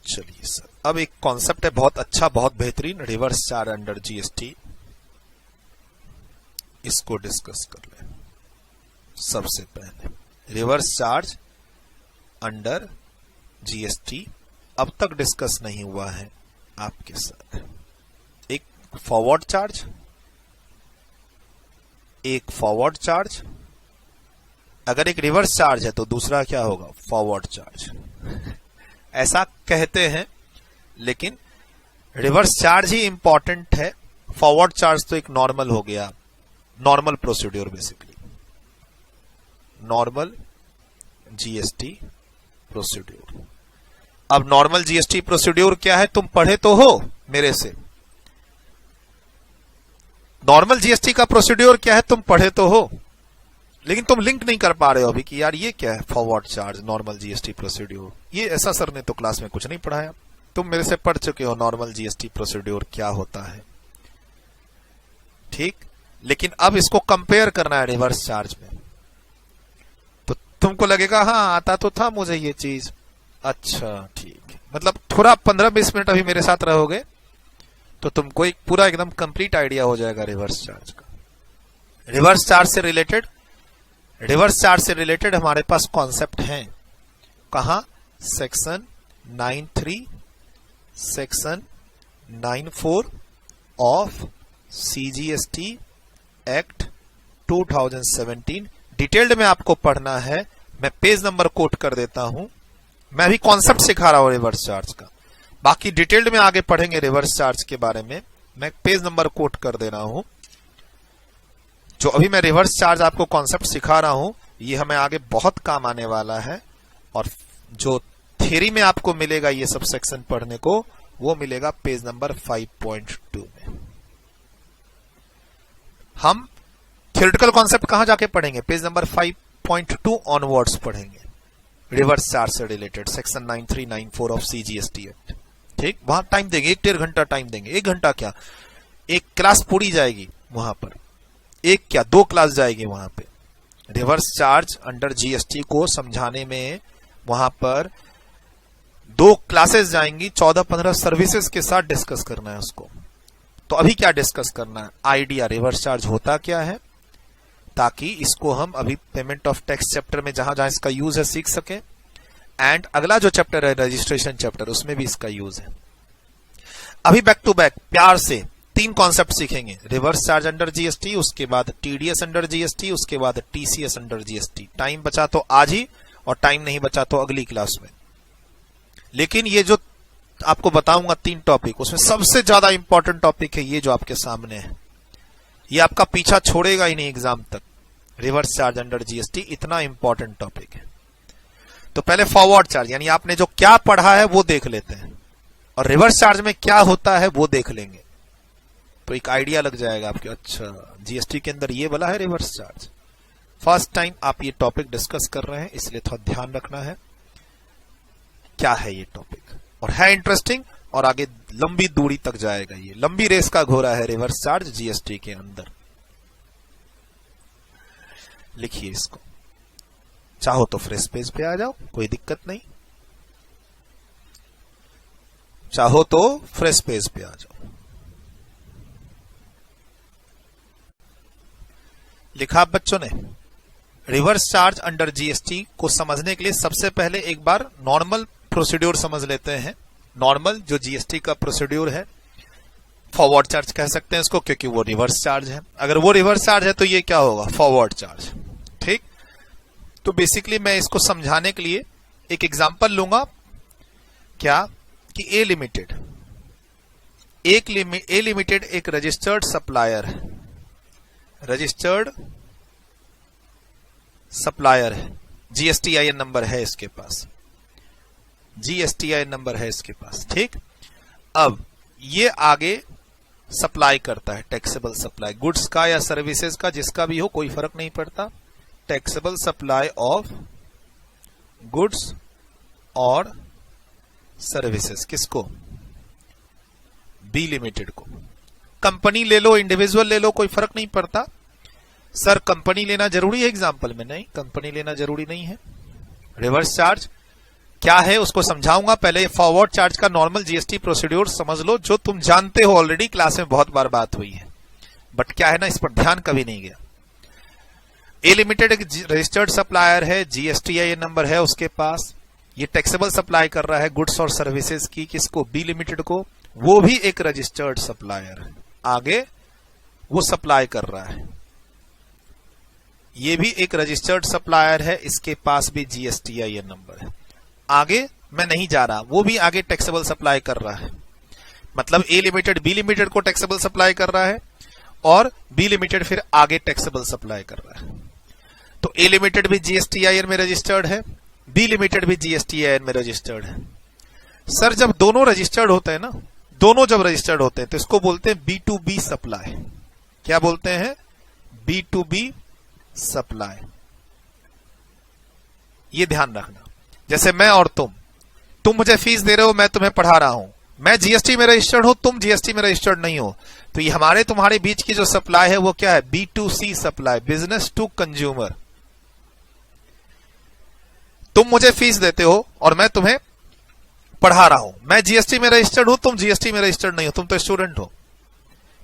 चलिए सर, अब एक कॉन्सेप्ट है बहुत अच्छा, बहुत बेहतरीन, रिवर्स चार्ज अंडर जीएसटी। इसको डिस्कस कर लें। सबसे पहले रिवर्स चार्ज अंडर जीएसटी अब तक डिस्कस नहीं हुआ है आपके साथ। एक फॉरवर्ड चार्ज, एक फॉरवर्ड चार्ज, अगर एक रिवर्स चार्ज है तो दूसरा क्या होगा? Forward charge. ऐसा कहते हैं, लेकिन रिवर्स चार्ज ही इंपॉर्टेंट है। फॉरवर्ड चार्ज तो एक नॉर्मल हो गया, normal procedure, basically normal GST procedure. अब नॉर्मल जीएसटी प्रोसीड्यूर क्या है? तुम पढ़े तो हो मेरे से। नॉर्मल जीएसटी का प्रोसीड्यूर क्या है? तुम पढ़े तो हो, लेकिन तुम लिंक नहीं कर पा रहे हो अभी कि यार ये क्या है? Forward charge, normal GST procedure. ये ऐसा सर ने तो क्लास में कुछ नहीं पढ़ाया। तुम मेरे से पढ़ चुके हो नॉर्मल जीएसटी प्रोसीड्यूर क्या होता है, ठीक। लेकिन अब इसको कंपेयर करना है रिवर्स चार्ज में, तो तुमको लगेगा हाँ आता तो था मुझे ये चीज। अच्छा ठीक है, मतलब थोड़ा 15-20 मिनट अभी मेरे साथ रहोगे तो तुमको एक पूरा एकदम कंप्लीट आइडिया हो जाएगा रिवर्स चार्ज का। रिवर्स चार्ज से रिलेटेड हमारे पास कॉन्सेप्ट हैं। कहां? Section 93, section 94 of CGST act 2017। Detailed में आपको पढ़ना है। मैं पेज नंबर कोट कर देता हूं। मैं भी कॉन्सेप्ट सिखा रहा हूं रिवर्स चार्ज का, बाकी डिटेल्ड में आगे पढ़ेंगे रिवर्स चार्ज के बारे में। मैं पेज नंबर कोट कर दे रहा हूं। जो अभी मैं रिवर्स चार्ज आपको कॉन्सेप्ट सिखा रहा हूं, ये हमें आगे बहुत काम आने वाला है। और जो थ्योरी में आपको मिलेगा ये सब सेक्शन पढ़ने को, वो मिलेगा पेज नंबर 5.2 में। हम थ्योरेटिकल कॉन्सेप्ट कहां जाके पढ़ेंगे? पेज नंबर 5.2 ऑनवर्ड्स पढ़ेंगे। रिवर्स चार्ज से related section 93, 94 of CGST act, ठीक। वहां टाइम देंगे, 1-1.5 घंटा टाइम देंगे। 1 घंटा क्या, एक क्लास पूरी जाएगी वहां पर। एक क्या, 2 क्लास जाएगी वहां पे। रिवर्स चार्ज अंडर जीएसटी को समझाने में वहां पर 2 क्लासेस जाएंगी। 14-15 सर्विसेज के साथ डिस्कस करना है उसको। तो अभी क्या डिस्कस करना है? आइडिया रिवर्स चार्ज होता क्या है, ताकि इसको हम अभी पेमेंट ऑफ टैक्स चैप्टर में जहां जहां इसका यूज है सीख सके। एंड अगला जो चैप्टर है रजिस्ट्रेशन चैप्टर, उसमें भी इसका यूज है। अभी बैक टू बैक प्यार से 3 कॉन्सेप्ट सीखेंगे। रिवर्स चार्ज अंडर जीएसटी, उसके बाद टीडीएस अंडर जीएसटी, उसके बाद टीसीएस अंडर जीएसटी। टाइम बचा तो आज ही, और टाइम नहीं बचा तो अगली क्लास में। लेकिन ये जो आपको बताऊंगा 3 टॉपिक, उसमें सबसे ज्यादा इंपॉर्टेंट टॉपिक है ये जो आपके सामने है। ये आपका पीछा छोड़ेगा ही नहीं एग्जाम तक। रिवर्स चार्ज अंडर जीएसटी इतना इंपॉर्टेंट टॉपिक है। तो पहले फॉरवर्ड चार्ज, यानी आपने जो क्या पढ़ा है वो देख लेते हैं, और रिवर्स चार्ज में क्या होता है वो देख लेंगे, तो एक आइडिया लग जाएगा आपके। अच्छा, जीएसटी के अंदर ये वाला है रिवर्स चार्ज। फर्स्ट टाइम आप ये टॉपिक डिस्कस कर रहे हैं, इसलिए थोड़ा ध्यान रखना है क्या है ये टॉपिक, और है इंटरेस्टिंग, और आगे लंबी दूरी तक जाएगा। ये लंबी रेस का घोड़ा है रिवर्स चार्ज जीएसटी के अंदर। लिखिए इसको, चाहो तो फ्रेश पेज पे आ जाओ, कोई दिक्कत नहीं। चाहो तो फ्रेश पेज पे आ जाओ। लिखा बच्चों ने? रिवर्स चार्ज अंडर जीएसटी को समझने के लिए सबसे पहले एक बार नॉर्मल प्रोसीड्यूर समझ लेते हैं। नॉर्मल जो जीएसटी का प्रोसीड्यूर है, फॉरवर्ड चार्ज कह सकते हैं इसको, क्योंकि वो रिवर्स चार्ज है। अगर वो रिवर्स चार्ज है तो ये क्या होगा? फॉरवर्ड चार्ज, ठीक। तो बेसिकली मैं इसको समझाने के लिए एक एग्जांपल लूंगा। क्या कि ए लिमिटेड एक रजिस्टर्ड सप्लायर है। रजिस्टर्ड सप्लायर है, जीएसटीआईएन नंबर है इसके पास, जीएसटीआईएन नंबर है इसके पास, ठीक। अब ये आगे सप्लाई करता है, टैक्सेबल सप्लाई, गुड्स का या सर्विसेज का, जिसका भी हो कोई फर्क नहीं पड़ता। टैक्सेबल सप्लाई ऑफ गुड्स और सर्विसेज, किसको? बी लिमिटेड को। कंपनी ले लो, इंडिविजुअल ले लो, कोई फर्क नहीं पड़ता। सर कंपनी लेना जरूरी है एग्जाम्पल में? नहीं, कंपनी लेना जरूरी नहीं है। रिवर्स चार्ज क्या है उसको समझाऊंगा। पहले फॉरवर्ड चार्ज का नॉर्मल जीएसटी प्रोसीड्यूर समझ लो, जो तुम जानते हो ऑलरेडी, क्लास में बहुत बार बात हुई है, बट क्या है ना, इस पर ध्यान कभी नहीं गया। ए लिमिटेड एक रजिस्टर्ड सप्लायर है, जीएसटीआईएन नंबर है उसके पास, ये टैक्सेबल सप्लाई कर रहा है गुड्स और सर्विसेज की, किसको, बी लिमिटेड को, वो भी एक रजिस्टर्ड सप्लायर है, आगे वो सप्लाई कर रहा है, ये भी एक रजिस्टर्ड सप्लायर है, इसके पास भी जीएसटीआईएन नंबर है। आगे मैं नहीं जा रहा, वो भी आगे टैक्सेबल सप्लाई कर रहा है, मतलब ए लिमिटेड बी लिमिटेड को टैक्सेबल सप्लाई कर रहा है और बी लिमिटेड फिर आगे टैक्सेबल सप्लाई कर रहा है। तो ए लिमिटेड भी जीएसटीआईएन में रजिस्टर्ड है, बी लिमिटेड भी जीएसटीआईएन में रजिस्टर्ड है। सर जब दोनों रजिस्टर्ड होते हैं ना, दोनों जब रजिस्टर्ड होते हैं तो इसको बोलते हैं बी टू बी सप्लाई। क्या बोलते हैं, बी टू बी सप्लाई। ये ध्यान रखना, जैसे मैं और तुम मुझे फीस दे रहे हो, मैं तुम्हें पढ़ा रहा हूं, मैं जीएसटी में रजिस्टर्ड हूं, तुम जीएसटी में रजिस्टर्ड नहीं हो, तो ये हमारे तुम्हारे बीच की जो सप्लाई है वो क्या है, B to C supply, business to consumer. तुम मुझे फीस देते हो और मैं तुम्हें पढ़ा रहा हूं, मैं जीएसटी में रजिस्टर्ड हूं, तुम जीएसटी में रजिस्टर्ड नहीं हो, तुम तो स्टूडेंट हो,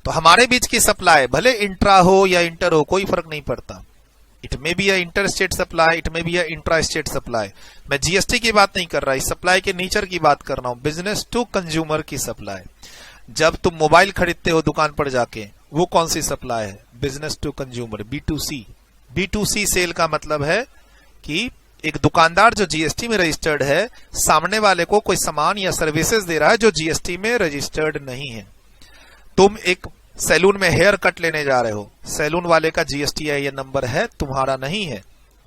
तो हमारे बीच की सप्लाई भले इंट्रा हो या इंटर हो, कोई फर्क नहीं पड़ता। It may be inter state supply, it may be intra state supply. मैं जीएसटी की बात नहीं कर रहा, इस सप्लाई के नेचर की बात कर रहा हूं, बिजनेस टू कंज्यूमर की सप्लाई। जब तुम मोबाइल खरीदते हो दुकान पर जाके, वो कौन सी सप्लाई है, business to consumer, B to C. B to C sale का मतलब है कि एक दुकानदार जो जीएसटी में रजिस्टर्ड है, सामने वाले को कोई सामान या सर्विसेज दे रहा है जो जीएसटी में रजिस्टर्ड नहीं है। तुम एक सैलून में हेयर कट लेने जा रहे हो, सैलून वाले का जीएसटीआईएन नंबर है, तुम्हारा नहीं है,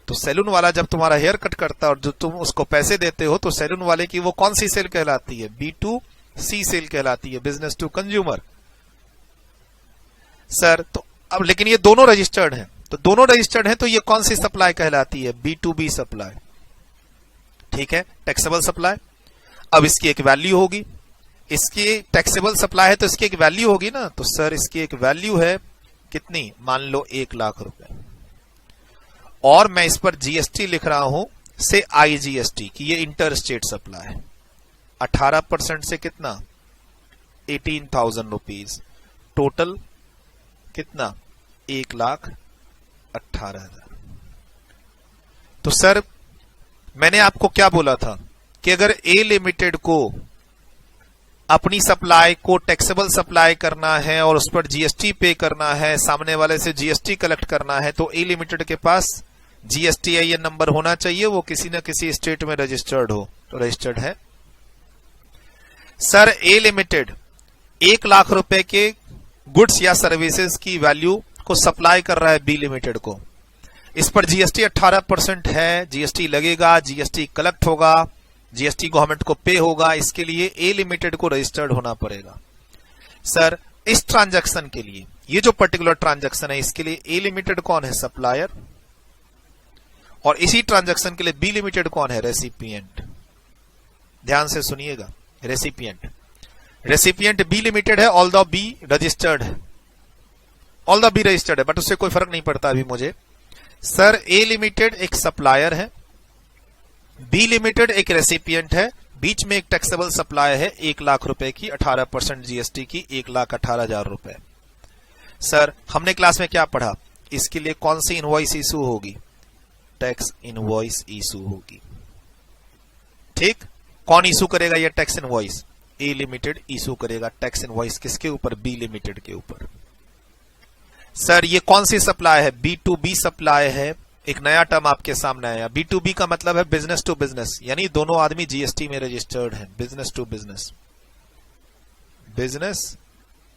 तो सैलून वाला जब तुम्हारा हेयर कट करता है और जो तुम उसको पैसे देते हो, तो सैलून वाले की वो कौन सी सेल कहलाती है, बी टू सी सेल कहलाती है, बिजनेस टू कंज्यूमर। सर तो अब लेकिन ये दोनों रजिस्टर्ड हैं, तो दोनों रजिस्टर्ड हैं, तो ये कौन सी सप्लाई कहलाती है, बी टू बी सप्लाई। ठीक है, टैक्सेबल सप्लाई। अब इसकी एक वैल्यू होगी, इसकी टैक्सेबल सप्लाई है तो इसकी एक वैल्यू होगी ना, तो सर इसकी एक वैल्यू है कितनी, मान लो 1 लाख रुपए, और मैं इस पर जीएसटी लिख रहा हूं से आईजीएसटी कि ये इंटर स्टेट सप्लाई है। 18% से कितना, 18,000 रुपीज, टोटल कितना, 1,18,000। तो सर मैंने आपको क्या बोला था कि अगर ए लिमिटेड को अपनी सप्लाई को टैक्सेबल सप्लाई करना है और उस पर जीएसटी पे करना है, सामने वाले से जीएसटी कलेक्ट करना है, तो ए लिमिटेड के पास जीएसटीआईएन नंबर होना चाहिए, वो किसी न किसी स्टेट में रजिस्टर्ड हो, तो रजिस्टर्ड है। सर ए लिमिटेड 1 लाख रुपए के गुड्स या सर्विसेज की वैल्यू को सप्लाई कर रहा है बी लिमिटेड को, इस पर जीएसटी 18% है, जीएसटी लगेगा, जीएसटी कलेक्ट होगा, जीएसटी गवर्नमेंट को पे होगा, इसके लिए ए लिमिटेड को रजिस्टर्ड होना पड़ेगा। सर इस ट्रांजैक्शन के लिए, ये जो पर्टिकुलर ट्रांजैक्शन है, इसके लिए ए लिमिटेड कौन है, सप्लायर, और इसी ट्रांजैक्शन के लिए बी लिमिटेड कौन है, रेसिपिएंट। ध्यान से सुनिएगा, रेसिपिएंट, रेसिपिएंट बी लिमिटेड है, ऑल द बी रजिस्टर्ड है, ऑल द बी रजिस्टर्ड है, बट उससे कोई फर्क नहीं पड़ता अभी मुझे। सर ए लिमिटेड एक सप्लायर है, बी लिमिटेड एक रेसिपिएंट है, बीच में एक टैक्सेबल सप्लाई है 1 लाख रुपए की, 18% जीएसटी की, 1,18,000 रुपए। सर हमने क्लास में क्या पढ़ा, इसके लिए कौन सी इनवॉइस इशू होगी, टैक्स इनवॉइस इशू होगी। ठीक, कौन इशू करेगा ये टैक्स इनवॉइस, ए लिमिटेड इशू करेगा टैक्स इनवॉइस, किसके ऊपर, बी लिमिटेड के ऊपर। सर ये कौन सी सप्लाई है, बी टू बी सप्लाई है। एक नया टर्म आपके सामने आया, बी टू बी का मतलब है बिजनेस टू बिजनेस, यानी दोनों आदमी जीएसटी में रजिस्टर्ड हैं, business to business, business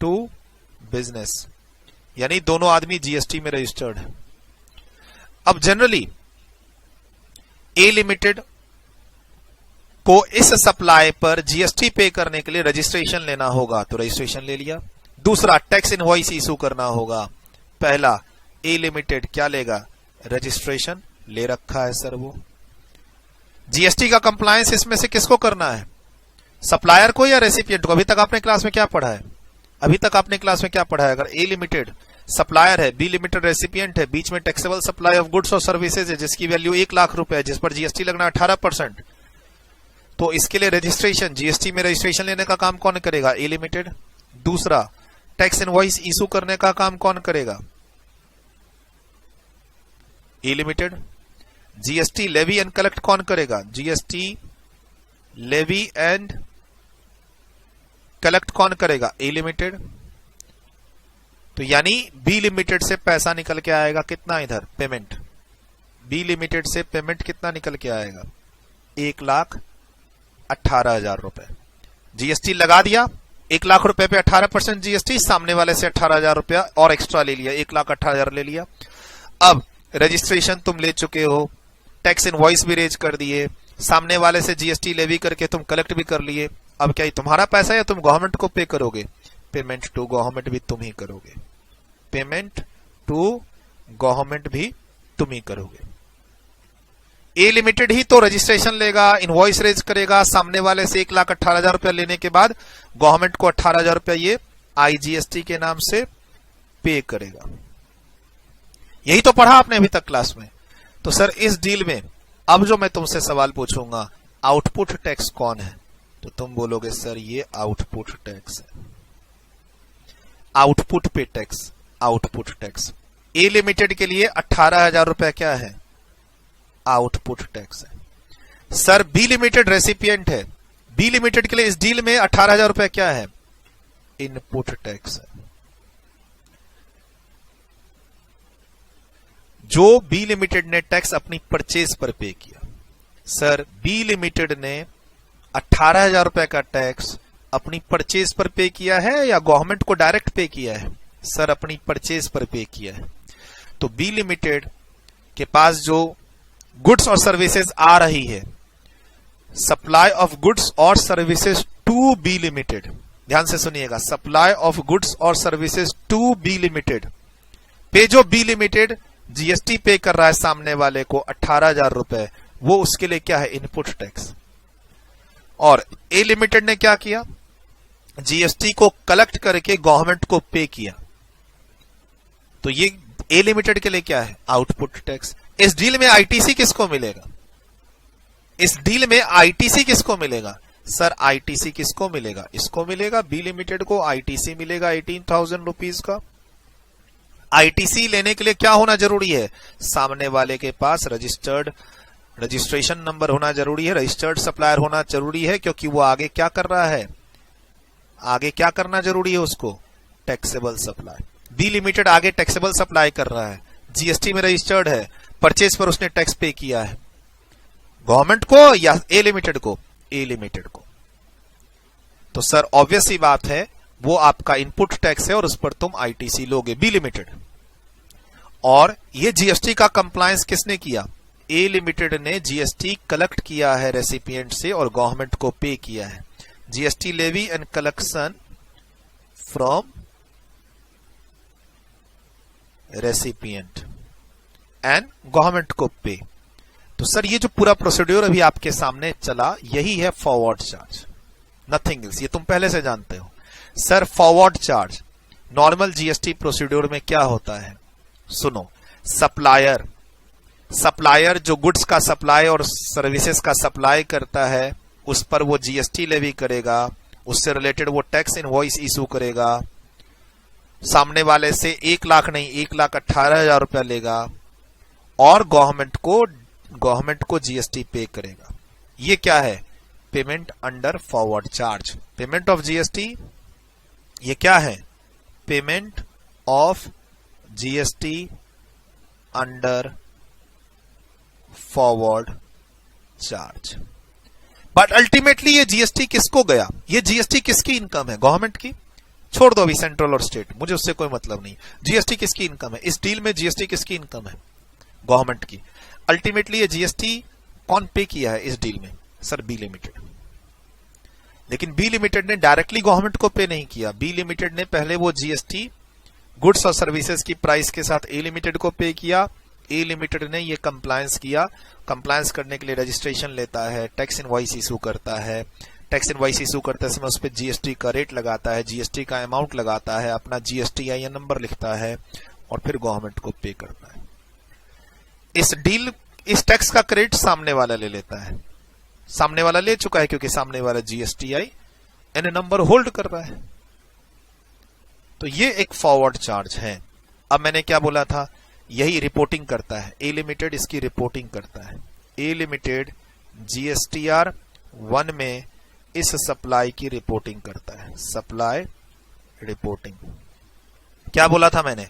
to business, यानी दोनों आदमी जीएसटी में रजिस्टर्ड है। अब जनरली ए लिमिटेड को इस सप्लाई पर जीएसटी पे करने के लिए रजिस्ट्रेशन लेना होगा, तो रजिस्ट्रेशन ले लिया। दूसरा, टैक्स इनवॉइस इशू करना होगा। पहला, ए लिमिटेड क्या लेगा, रजिस्ट्रेशन ले रखा है सर वो। जीएसटी का कंप्लायंस इसमें से किसको करना है, सप्लायर को या रेसिपिएंट को। अभी तक आपने क्लास में क्या पढ़ा है, अभी तक आपने क्लास में क्या पढ़ा है, अगर ए लिमिटेड सप्लायर है, बी लिमिटेड रेसिपिएंट है, बीच में टैक्सेबल सप्लाई ऑफ गुड्स और सर्विसेज है जिसकी वैल्यू 1 लाख रुपए है, जिस पर जीएसटी लगना 18%, तो इसके लिए रजिस्ट्रेशन, जीएसटी में रजिस्ट्रेशन लेने का काम कौन करेगा? A limited. दूसरा, टैक्स इनवॉइस इशू करने का काम कौन करेगा? A limited. GST levy and collect कौन करेगा? जीएसटी लेवी एंड कलेक्ट कौन करेगा? A limited. तो यानी बी लिमिटेड से पैसा निकल के आएगा कितना? इधर पेमेंट, बी लिमिटेड से पेमेंट कितना निकल के आएगा? 1,18,000 रुपए। जीएसटी लगा दिया, 1 लाख रुपए पे 18% जीएसटी, सामने वाले से 18,000 रुपया और एक्स्ट्रा ले लिया, 1,18,000 ले लिया। अब रजिस्ट्रेशन तुम ले चुके हो, टैक्स इनवॉइस भी रेज कर दिए, सामने वाले से जीएसटी लेवी करके तुम कलेक्ट भी कर लिए। अब क्या ये तुम्हारा पैसा है या तुम गवर्नमेंट को पे करोगे? पेमेंट टू गवर्नमेंट भी तुम ही करोगे, पेमेंट टू गवर्नमेंट भी तुम ही करोगे। ए लिमिटेड ही तो रजिस्ट्रेशन लेगा, इनवॉइस रेज करेगा, सामने वाले से 1,18,000 रुपया लेने के बाद गवर्नमेंट को 18,000 रुपया ये आईजीएसटी के नाम से पे करेगा। यही तो पढ़ा आपने अभी तक क्लास में। तो सर इस डील में अब जो मैं तुमसे सवाल पूछूंगा, आउटपुट टैक्स कौन है? तो तुम बोलोगे सर ये आउटपुट टैक्स है, आउटपुट पे टैक्स, आउटपुट टैक्स। ए लिमिटेड के लिए 18,000 रुपया क्या है? आउटपुट टैक्स है। सर बी लिमिटेड रेसिपिएंट है, बी लिमिटेड के लिए इस डील में 18,000 रुपया क्या है? इनपुट टैक्स है। जो बी लिमिटेड ने टैक्स अपनी परचेज पर पे किया, सर बी लिमिटेड ने 18,000 रुपए का टैक्स अपनी परचेज पर पे किया है या गवर्नमेंट को डायरेक्ट पे किया है? सर अपनी परचेज पर पे किया है। तो बी लिमिटेड के पास जो गुड्स और सर्विसेज आ रही है, सप्लाई ऑफ गुड्स और सर्विसेज टू बी लिमिटेड, ध्यान से सुनिएगा, सप्लाई ऑफ गुड्स और सर्विसेज टू बी लिमिटेड पे जो बी लिमिटेड जीएसटी पे कर रहा है सामने वाले को 18,000 रुपए, वो उसके लिए क्या है? Input tax. और ए लिमिटेड ने क्या किया? जीएसटी को कलेक्ट करके गवर्नमेंट को पे किया, तो ये ए लिमिटेड के लिए क्या है? Output tax. इस डील में आईटीसी किसको मिलेगा? इस डील में आईटीसी किसको मिलेगा? सर आईटीसी किसको मिलेगा? इसको मिलेगा, बी लिमिटेड को आईटीसी मिलेगा 18,000 रुपीज का। आईटीसी लेने के लिए क्या होना जरूरी है? सामने वाले के पास रजिस्ट्रेशन नंबर होना जरूरी है, रजिस्टर्ड सप्लायर होना जरूरी है, क्योंकि वो आगे क्या कर रहा है? आगे क्या करना जरूरी है उसको? Taxable supply. बी लिमिटेड आगे टैक्सेबल सप्लाई कर रहा है, जीएसटी में रजिस्टर्ड है, परचेज पर उसने टैक्स पे किया है, गवर्नमेंट को या ए लिमिटेड को? ए लिमिटेड को। तो सर ऑब्वियस ही बात है, वो आपका इनपुट टैक्स है और उस पर तुम आईटीसी लोगे, बी लिमिटेड। और ये जीएसटी का कंप्लायंस किसने किया? ए लिमिटेड ने जीएसटी कलेक्ट किया है रेसिपिएंट से और गवर्नमेंट को पे किया है। GST levy and collection from recipient and government को पे। तो सर ये जो पूरा प्रोसीड्यूर अभी आपके सामने चला, यही है फॉरवर्ड चार्ज, नथिंग एल्स। ये तुम पहले से जानते हो। Sir forward charge normal GST procedure में क्या होता है? सुनो, सप्लायर जो गुड्स का सप्लाई और सर्विसेज का सप्लाई करता है, उस पर वो जीएसटी लेवी करेगा, उससे रिलेटेड वो टैक्स इनवॉइस इशू करेगा, सामने वाले से 1 लाख नहीं 1,18,000 रुपया लेगा और गवर्नमेंट को जीएसटी पे करेगा। ये क्या है? Payment under forward charge. Payment of GST, ये क्या है? Payment of GST under forward charge. But ultimately ये जीएसटी किसको गया? ये जीएसटी किसकी इनकम है? गवर्नमेंट की। छोड़ दो अभी सेंट्रल और स्टेट, मुझे उससे कोई मतलब नहीं। जीएसटी किसकी इनकम है? इस डील में जीएसटी किसकी इनकम है? गवर्नमेंट की। अल्टीमेटली ये जीएसटी कौन पे किया है इस डील में? Sir B limited. लेकिन बी लिमिटेड ने डायरेक्टली गवर्नमेंट को पे नहीं किया। बी लिमिटेड ने पहले वो जीएसटी गुड्स और सर्विसेज की प्राइस के साथ ए लिमिटेड को पे किया। ए लिमिटेड ने ये कंप्लायंस किया। कंप्लायंस करने के लिए रजिस्ट्रेशन लेता है, टैक्स इनवॉइस इशू करता है, टैक्स इनवॉइस इशू करते समय उस पर जीएसटी का रेट लगाता है, जीएसटी का अमाउंट लगाता है, अपना जीएसटीआईएन नंबर लिखता है और फिर गवर्नमेंट को पे करता है। इस टैक्स का क्रेडिट सामने वाला ले लेता है। सामने वाला ले चुका है क्योंकि सामने वाला जीएसटीआई एन नंबर होल्ड कर रहा है। तो ये एक फॉरवर्ड चार्ज है। अब मैंने क्या बोला था, यही रिपोर्टिंग करता है, ए लिमिटेड इसकी रिपोर्टिंग करता है। ए लिमिटेड जीएसटीआर 1 में इस सप्लाई की रिपोर्टिंग करता है, सप्लाई रिपोर्टिंग। क्या बोला था मैंने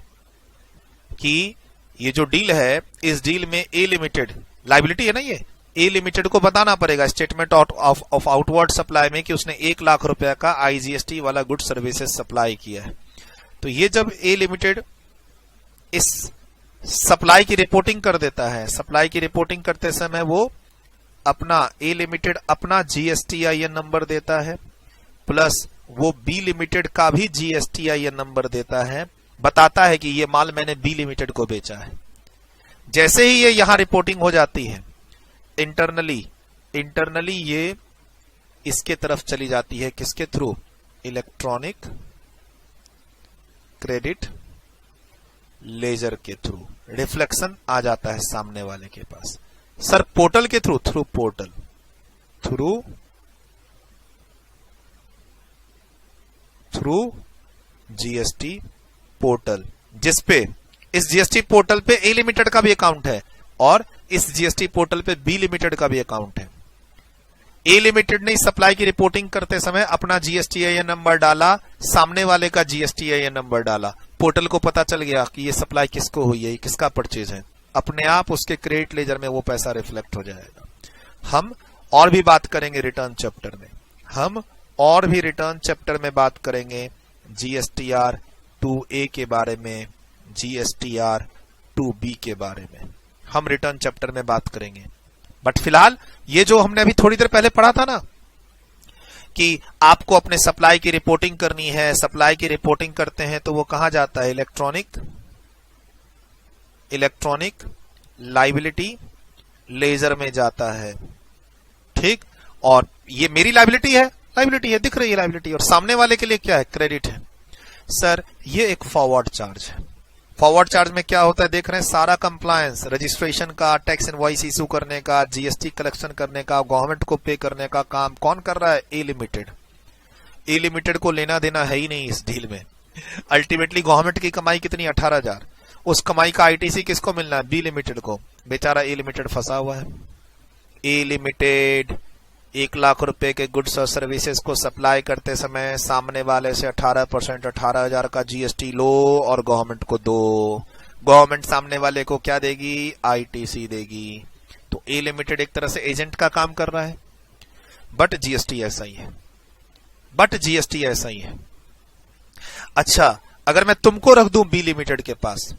कि ये जो डील है, इस डील में ए लिमिटेड लायबिलिटी है ना, ये ए लिमिटेड को बताना पड़ेगा स्टेटमेंट ऑफ आउटवर्ड सप्लाई में कि उसने 1 लाख रुपए का आईजीएसटी वाला गुड सर्विसेज सप्लाई किया है। तो ये जब ए लिमिटेड इस सप्लाई की रिपोर्टिंग कर देता है, सप्लाई की रिपोर्टिंग करते समय वो अपना ए लिमिटेड अपना जीएसटीआईएन नंबर देता है, प्लस वो बी लिमिटेड का भी जीएसटीआईएन नंबर देता है, बताता है कि ये माल मैंने बी लिमिटेड को बेचा है। जैसे ही ये यहां रिपोर्टिंग हो जाती है इंटरनली ये इसके तरफ चली जाती है, किसके थ्रू, इलेक्ट्रॉनिक क्रेडिट लेजर के थ्रू रिफ्लेक्शन आ जाता है सामने वाले के पास। सर पोर्टल के through, through portal, through GST portal, जिसपे इस जीएसटी पोर्टल पे ए लिमिटेड का भी अकाउंट है और इस जीएसटी पोर्टल पे बी लिमिटेड का भी अकाउंट है। ए लिमिटेड ने इस सप्लाई की रिपोर्टिंग करते समय अपना जीएसटीआईएन नंबर डाला, सामने वाले का जीएसटीआईएन नंबर डाला, पोर्टल को पता चल गया कि ये सप्लाई किसको हुई है, किसका परचेज है, अपने आप उसके क्रेडिट लेजर में वो पैसा रिफ्लेक्ट हो जाएगा। हम और भी बात करेंगे रिटर्न चैप्टर में, हम और भी रिटर्न चैप्टर में बात करेंगे जीएसटीआर 2A के बारे में, जीएसटीआर 2B के बारे में हम रिटर्न चैप्टर में बात करेंगे। बट फिलहाल ये जो हमने अभी थोड़ी देर पहले पढ़ा था ना कि आपको अपने सप्लाई की रिपोर्टिंग करनी है, सप्लाई की रिपोर्टिंग करते हैं तो वो कहां जाता है, इलेक्ट्रॉनिक लायबिलिटी लेजर में जाता है। ठीक, और ये मेरी लायबिलिटी है, दिख रही है लायबिलिटी, और सामने वाले के लिए क्या है, क्रेडिट है। सर ये एक फॉरवर्ड चार्ज है। फॉरवर्ड चार्ज में क्या होता है, देख रहे हैं, सारा कंप्लायंस, रजिस्ट्रेशन का, टैक्स इनवॉइस इशू करने का, जीएसटी कलेक्शन करने का, गवर्नमेंट को पे करने का काम कौन कर रहा है, ए लिमिटेड। ए लिमिटेड को लेना देना है ही नहीं इस डील में। अल्टीमेटली गवर्नमेंट की कमाई कितनी, 18,000, उस कमाई का आईटीसी किसको मिलना है, बी लिमिटेड को। बेचारा ए लिमिटेड फंसा हुआ है। ए लिमिटेड 1 लाख रुपए के गुड्स और सर्विसेज को सप्लाई करते समय सामने वाले से 18% 18,000 का जीएसटी लो और गवर्नमेंट को दो। गवर्नमेंट सामने वाले को क्या देगी, आईटीसी देगी। तो ए लिमिटेड एक तरह से एजेंट का काम कर रहा है। बट जीएसटी ऐसा ही है, अच्छा, अगर मैं तुमको रख दूं बी लिमिटेड के पास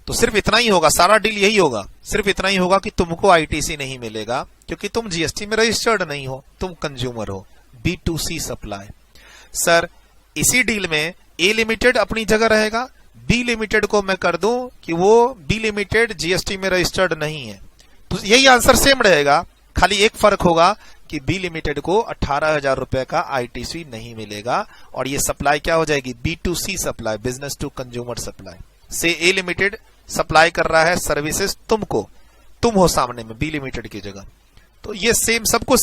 तो सिर्फ इतना ही होगा, सारा डील यही होगा, सिर्फ इतना ही होगा कि तुमको आईटीसी नहीं मिलेगा क्योंकि तुम जीएसटी में रजिस्टर्ड नहीं हो, तुम कंज्यूमर हो। B2C supply. सर इसी डील में ए लिमिटेड अपनी जगह रहेगा, बी लिमिटेड को मैं कर दूं कि वो बी लिमिटेड जीएसटी में रजिस्टर्ड नहीं है, तो यही आंसर सेम रहेगा, खाली एक फर्क होगा कि बी लिमिटेड को 18,000 रुपए का आईटीसी नहीं मिलेगा और ये सप्लाई क्या हो जाएगी, B2C supply, business to consumer supply से ए लिमिटेड सप्लाई कर रहा है सर्विसेज तुमको, तुम हो सामने में बी लिमिटेड की जगह। तो ये सेम, सब कुछ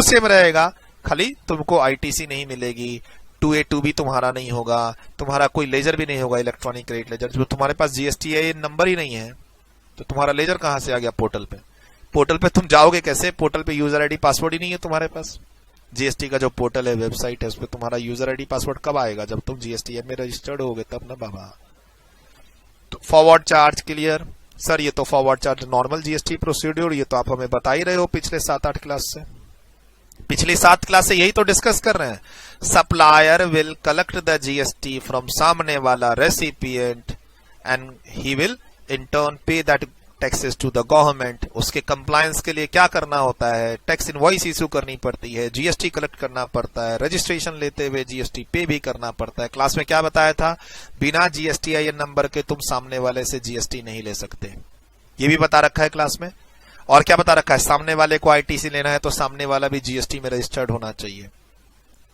सेम रहेगा, खाली तुमको आईटीसी नहीं मिलेगी, 2A 2B तुम्हारा नहीं होगा, तुम्हारा कोई लेजर भी नहीं होगा, इलेक्ट्रॉनिक क्रेडिट लेजर, जो तुम्हारे पास जीएसटीआईएन नंबर ही नहीं है तो तुम्हारा लेजर कहां से आ गया, पोर्टल पे तुम जाओगे कैसे, पोर्टल पे यूजर आईडी पासवर्ड ही नहीं है तुम्हारे पास। जीएसटी का जो पोर्टल है, वेबसाइट है, उस पर तुम्हारा यूजर आईडी पासवर्ड कब आएगा, जब तुम जीएसटीआईएन में रजिस्टर्ड होगे तब ना बाबा। तो फॉरवर्ड चार्ज क्लियर। सर ये तो forward charge normal GST procedure, ये तो आप हमें बता ही रहे हो पिछले 7-8 क्लास से, पिछली 7 क्लास से यही तो डिस्कस कर रहे हैं। Supplier will collect the GST from सामने वाला recipient and he will in turn pay that taxes to the government. उसके कंप्लायंस के लिए क्या करना होता है, टैक्स इनवॉइस इशू करनी पड़ती है, जीएसटी कलेक्ट करना पड़ता है, रजिस्ट्रेशन लेते हुए जीएसटी पे भी करना पड़ता है। क्लास में क्या बताया था, बिना जीएसटीआईएन नंबर के तुम सामने वाले से जीएसटी नहीं ले सकते, ये भी बता रखा है क्लास में। और क्या बता रखा है, सामने वाले को आईटीसी लेना है तो सामने वाला भी जीएसटी में रजिस्टर्ड होना चाहिए।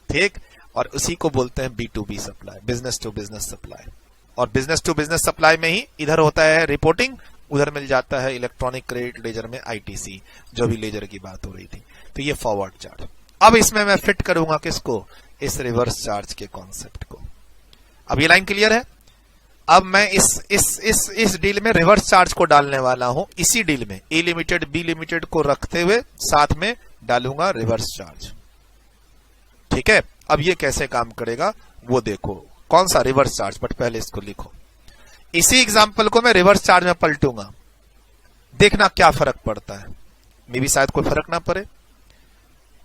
ठीक, और उसी को बोलते हैं B2B supply, business to business supply. और बिजनेस टू बिजनेस सप्लाई में ही इधर होता है रिपोर्टिंग उधर मिल जाता है इलेक्ट्रॉनिक क्रेडिट लेजर में आईटीसी, जो भी लेजर की बात हो रही थी। तो ये फॉरवर्ड चार्ज। अब इसमें मैं फिट करूंगा किसको, इस रिवर्स चार्ज के कॉन्सेप्ट को। अब ये लाइन क्लियर है। अब मैं इस डील में रिवर्स चार्ज को डालने वाला हूं। इसी डील में ए लिमिटेड बी लिमिटेड को रखते हुए साथ में डालूंगा रिवर्स चार्ज। ठीक है, अब ये कैसे काम करेगा वो देखो। कौन सा रिवर्स चार्ज, बट पहले इसको लिखो। इसी एग्जांपल को मैं रिवर्स चार्ज में पलटूंगा, देखना क्या फर्क पड़ता है। मे भी शायद कोई फर्क ना पड़े,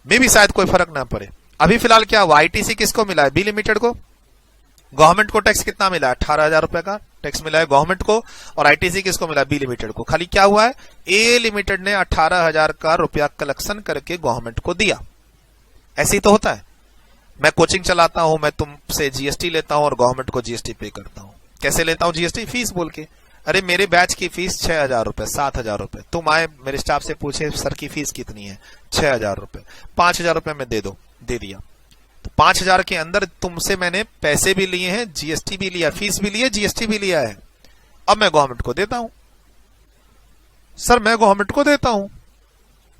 मे भी शायद कोई फर्क ना पड़े। अभी फिलहाल क्या हुआ, आईटीसी किसको मिला है, बी लिमिटेड को। गवर्नमेंट को टैक्स कितना मिला है, 18,000 रुपए का टैक्स मिला है गवर्नमेंट को, और आईटीसी किसको मिला, बी लिमिटेड को। खाली क्या हुआ है, ए लिमिटेड ने 18,000 का रुपया कलेक्शन करके गवर्नमेंट को दिया। ऐसे ही तो होता है। मैं कोचिंग चलाता हूं, मैं तुमसे जीएसटी लेता हूं और गवर्नमेंट को जीएसटी पे करता हूं। कैसे लेता हूं जीएसटी, फीस बोल के। अरे मेरे बैच की फीस 6,000 रुपए, 7,000 रुपए। तुम आए मेरे स्टाफ से पूछे सर की फीस कितनी है, 6,000 रुपए। 5,000 रुपए में दे दो, दे दिया। तो 5,000 के अंदर तुमसे मैंने पैसे भी लिए हैं, जीएसटी भी लिया, फीस भी लिया, जीएसटी भी लिया है। अब मैं गवर्नमेंट को देता हूं, सर मैं गवर्नमेंट को देता हूं।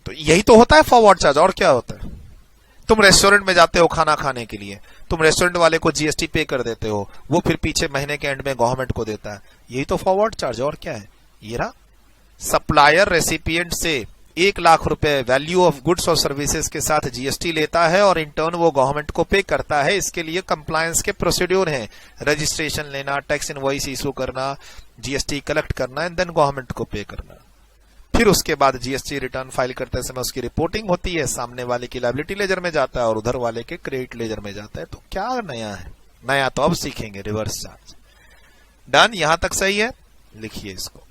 तो यही तो होता है फॉरवर्ड चार्ज, और क्या होता है। तुम रेस्टोरेंट में जाते हो खाना खाने के लिए, तुम रेस्टोरेंट वाले को जीएसटी पे कर देते हो, वो फिर पीछे महीने के एंड में गवर्नमेंट को देता है। यही तो फॉरवर्ड चार्ज, और क्या है। ये रहा, सप्लायर रेसिपिएंट से 1 लाख रुपए वैल्यू ऑफ गुड्स और सर्विसेज के साथ जीएसटी लेता है और इन टर्न वो गवर्नमेंट को पे करता है। इसके लिए कंप्लायंस के प्रोसीड्यूर हैं, रजिस्ट्रेशन लेना, टैक्स इनवॉइस इशू करना, जीएसटी कलेक्ट करना एंड देन गवर्नमेंट को पे करना। फिर उसके बाद जीएसटी रिटर्न फाइल करते समय उसकी रिपोर्टिंग होती है, सामने वाले की लायबिलिटी लेजर में जाता है और उधर वाले के क्रेडिट लेजर में जाता है। तो क्या नया है, नया तो अब सीखेंगे रिवर्स चार्ज। डन, यहां तक सही है, लिखिए इसको।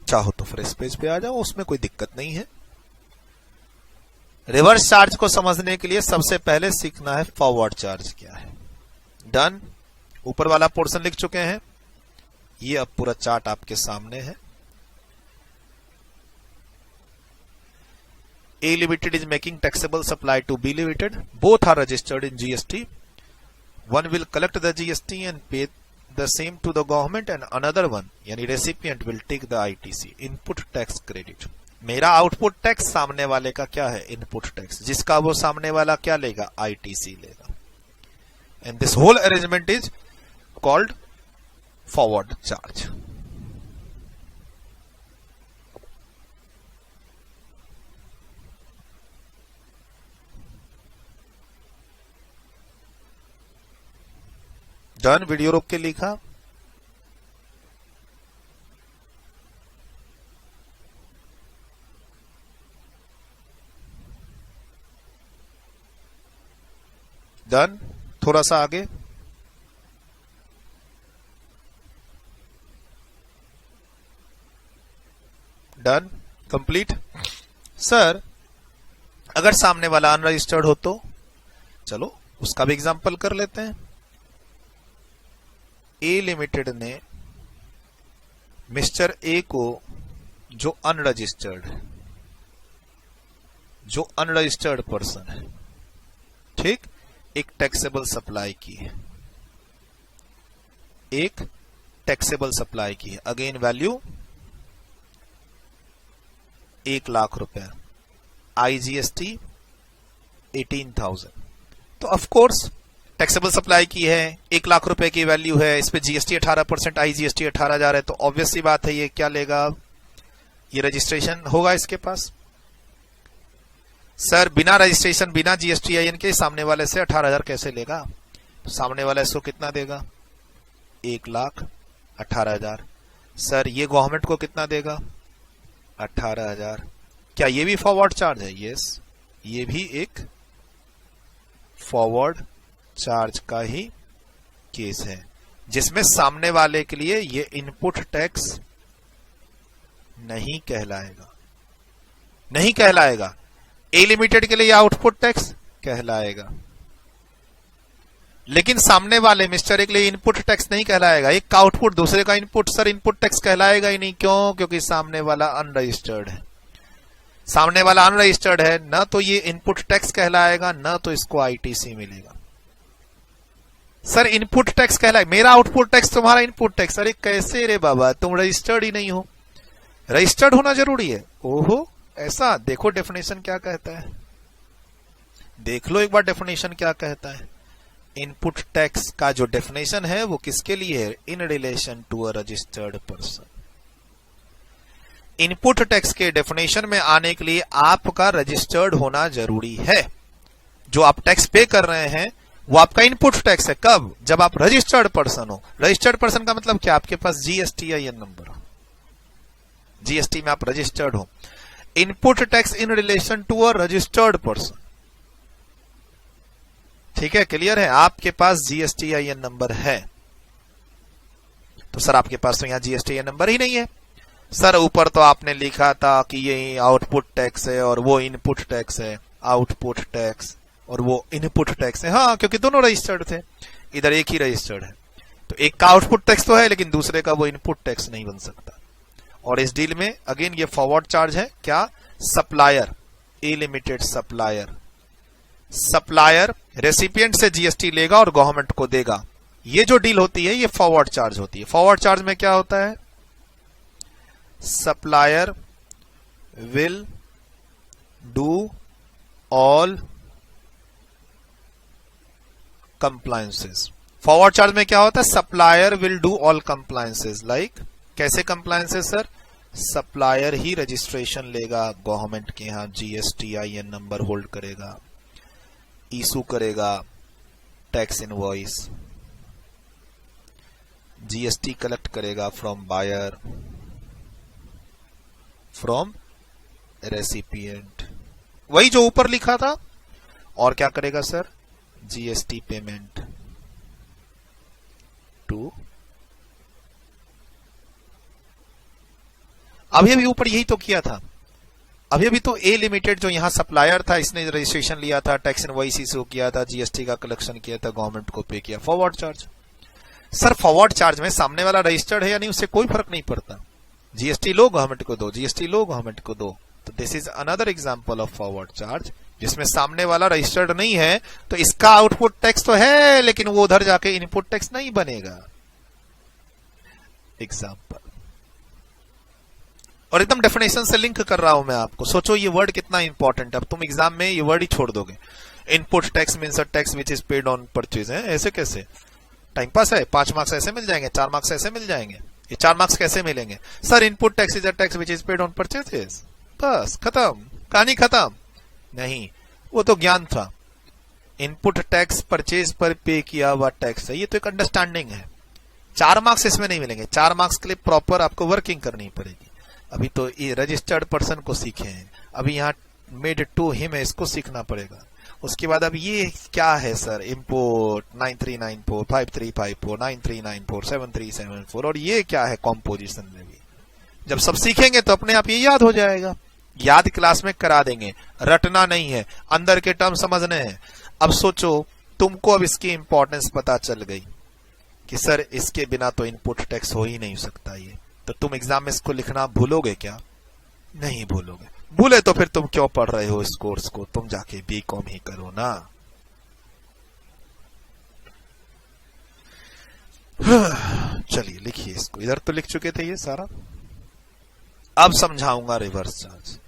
चाहो तो फ्रेश पेज पे आ जाओ, उसमें कोई दिक्कत नहीं है। रिवर्स चार्ज को समझने के लिए सबसे पहले सीखना है फॉरवर्ड चार्ज क्या है। डन, ऊपर वाला पोर्शन लिख चुके हैं। ये अब पूरा चार्ट आपके सामने है। A limited is making taxable supply to B limited. Both are registered in GST. One will collect the GST and pay the same to the government, and another one, यानी recipient, will take the ITC, input tax credit. मेरा output tax, सामने वाले का क्या है, input tax, जिसका वो सामने वाला क्या लेगा, ITC लेगा। And this whole arrangement is called forward charge. Done, video रोक के लिखा। डन, थोड़ा सा आगे। Done, complete. सर अगर सामने वाला अनरजिस्टर्ड हो तो चलो उसका भी एग्जांपल कर लेते हैं। ए लिमिटेड ने मिस्टर ए को, जो अनरजिस्टर्ड पर्सन है, ठीक, एक टैक्सेबल सप्लाई की है, एक टैक्सेबल सप्लाई की है। अगेन वैल्यू 1 लाख रुपए, आईजीएसटी 18,000। तो ऑफ कोर्स टैक्सेबल सप्लाई की है, 1 लाख रुपए की वैल्यू है, इस पे जीएसटी 18%, आईजीएसटी 18,000 है। तो ऑब्वियस सी बात है ये क्या लेगा, ये रजिस्ट्रेशन होगा इसके पास। सर बिना रजिस्ट्रेशन, बिना जीएसटी आई के सामने वाले से 18,000 कैसे लेगा। तो सामने वाला इसको कितना देगा, 1,18,000। सर ये गवर्नमेंट को कितना देगा, 18,000। क्या ये भी फॉरवर्ड चार्ज है, यस, ये भी एक फॉरवर्ड चार्ज का ही केस है, जिसमें सामने वाले के लिए ये इनपुट टैक्स नहीं कहलाएगा, नहीं कहलाएगा। ए लिमिटेड के लिए ये आउटपुट टैक्स कहलाएगा, लेकिन सामने वाले मिस्टर ए के लिए इनपुट टैक्स नहीं कहलाएगा। एक का आउटपुट, दूसरे का इनपुट, सर इनपुट टैक्स कहलाएगा ही नहीं। क्यों, क्योंकि सामने वाला अनरजिस्टर्ड है। सामने वाला अनरजिस्टर्ड है, ना तो ये इनपुट टैक्स कहलाएगा, ना तो इसको आईटीसी मिलेगा। सर इनपुट टैक्स कहलाए, मेरा आउटपुट टैक्स तुम्हारा इनपुट टैक्स। अरे कैसे रे बाबा, तुम रजिस्टर्ड ही नहीं हो। रजिस्टर्ड होना जरूरी है। ओहो ऐसा, देखो डेफिनेशन क्या कहता है, देख लो एक बार डेफिनेशन क्या कहता है। इनपुट टैक्स का जो डेफिनेशन है वो किसके लिए है, in relation to a registered person. Input tax के डेफिनेशन में आने के लिए आपका रजिस्टर्ड होना जरूरी है। जो आप टैक्स पे कर रहे हैं वो आपका इनपुट टैक्स है। कब, जब आप रजिस्टर्ड पर्सन हो। रजिस्टर्ड पर्सन का मतलब क्या, आपके पास जीएसटीआईएन नंबर हो, जीएसटी में आप रजिस्टर्ड हो। Input tax in relation to a registered person. ठीक है, क्लियर है। आपके पास जीएसटीआईएन नंबर है, तो सर आपके पास तो यहां जीएसटीआईएन नंबर ही नहीं है। सर ऊपर तो आपने लिखा था कि ये आउटपुट टैक्स है और वो इनपुट टैक्स है, आउटपुट टैक्स और वो इनपुट टैक्स है। हाँ, क्योंकि दोनों रजिस्टर्ड थे, इधर एक ही रजिस्टर्ड है, तो एक का आउटपुट टैक्स तो है लेकिन दूसरे का वो इनपुट टैक्स नहीं बन सकता। और इस डील में अगेन ये फॉरवर्ड चार्ज है क्या, सप्लायर, ए लिमिटेड सप्लायर। सप्लायर रेसिपिएंट से जीएसटी लेगा और गवर्नमेंट को देगा। ये जो डील होती है ये फॉरवर्ड चार्ज होती है। फॉरवर्ड चार्ज में क्या होता है, supplier will do all compliances. Forward charge में क्या होता है, supplier will do all compliances. Like कैसे कंप्लायंसेस सर, सप्लायर ही रजिस्ट्रेशन लेगा गवर्नमेंट के यहां, जीएसटीआईएन नंबर होल्ड करेगा, इशू करेगा टैक्स इनवॉइस, जीएसटी कलेक्ट करेगा फ्रॉम बायर, फ्रॉम रेसिपिएंट, वही जो ऊपर लिखा था। और क्या करेगा सर, जीएसटी पेमेंट टू, अभी अभी ऊपर यही तो किया था। अभी अभी तो ए लिमिटेड जो यहां सप्लायर था, इसने रजिस्ट्रेशन लिया था, टैक्स इनवॉइस इशू किया था, जीएसटी का कलेक्शन किया था, गवर्नमेंट को पे किया, forward charge. Sir forward charge में सामने वाला रजिस्टर्ड है या नहीं उससे कोई फर्क नहीं पड़ता। जीएसटी लो गवर्नमेंट को दो, जीएसटी लो गवर्नमेंट को दो। तो this is another example of forward charge, जिसमें सामने वाला रजिस्टर्ड नहीं है, तो इसका आउटपुट टैक्स तो है लेकिन वो उधर जाके इनपुट टैक्स नहीं बनेगा। एग्जांपल, और एकदम डेफिनेशन से लिंक कर रहा हूं मैं आपको। सोचो ये वर्ड कितना इंपॉर्टेंट है। अब तुम एग्जाम में ये वर्ड ही छोड़ दोगे। Input tax means a tax which is paid on purchase है, ऐसे कैसे, टाइम पास है। 5 मार्क्स ऐसे मिल जाएंगे, 4 मार्क्स ऐसे मिल जाएंगे। ये 4 मार्क्स कैसे मिलेंगे sir, input tax is a tax which is paid on purchase, बस खत्म, कहानी खत्म। नहीं, वो तो ज्ञान था। इनपुट टैक्स परचेज पर पे किया हुआ टैक्स है, ये तो एक अंडरस्टैंडिंग है। 4 मार्क्स इसमें नहीं मिलेंगे। 4 मार्क्स के लिए प्रॉपर आपको वर्किंग करनी पड़ेगी। अभी तो ये रजिस्टर्ड पर्सन को सीखे हैं, अभी यहाँ मेड टू हिम है, इसको सीखना पड़ेगा। उसके बाद अब ये क्या है सर, इम्पोर्ट 9394 5354 9394 7374, और ये क्या है कॉम्पोजिशन में भी। जब सब सीखेंगे तो अपने आप ये याद हो जाएगा। याद क्लास में करा देंगे, रटना नहीं है, अंदर के टर्म समझने हैं। अब सोचो तुमको अब इसकी इंपॉर्टेंस पता चल गई कि सर इसके बिना तो इनपुट टैक्स हो ही नहीं सकता ये, तो तुम एग्जाम में इसको लिखना भूलोगे क्या, नहीं भूलोगे। भूले तो फिर तुम क्यों पढ़ रहे हो इस कोर्स को, तुम जाके बीकॉम ही करो ना। चलिए लिखिए इसको, इधर तो लिख चुके थे ये सारा। अब समझाऊंगा रिवर्स चार्ज।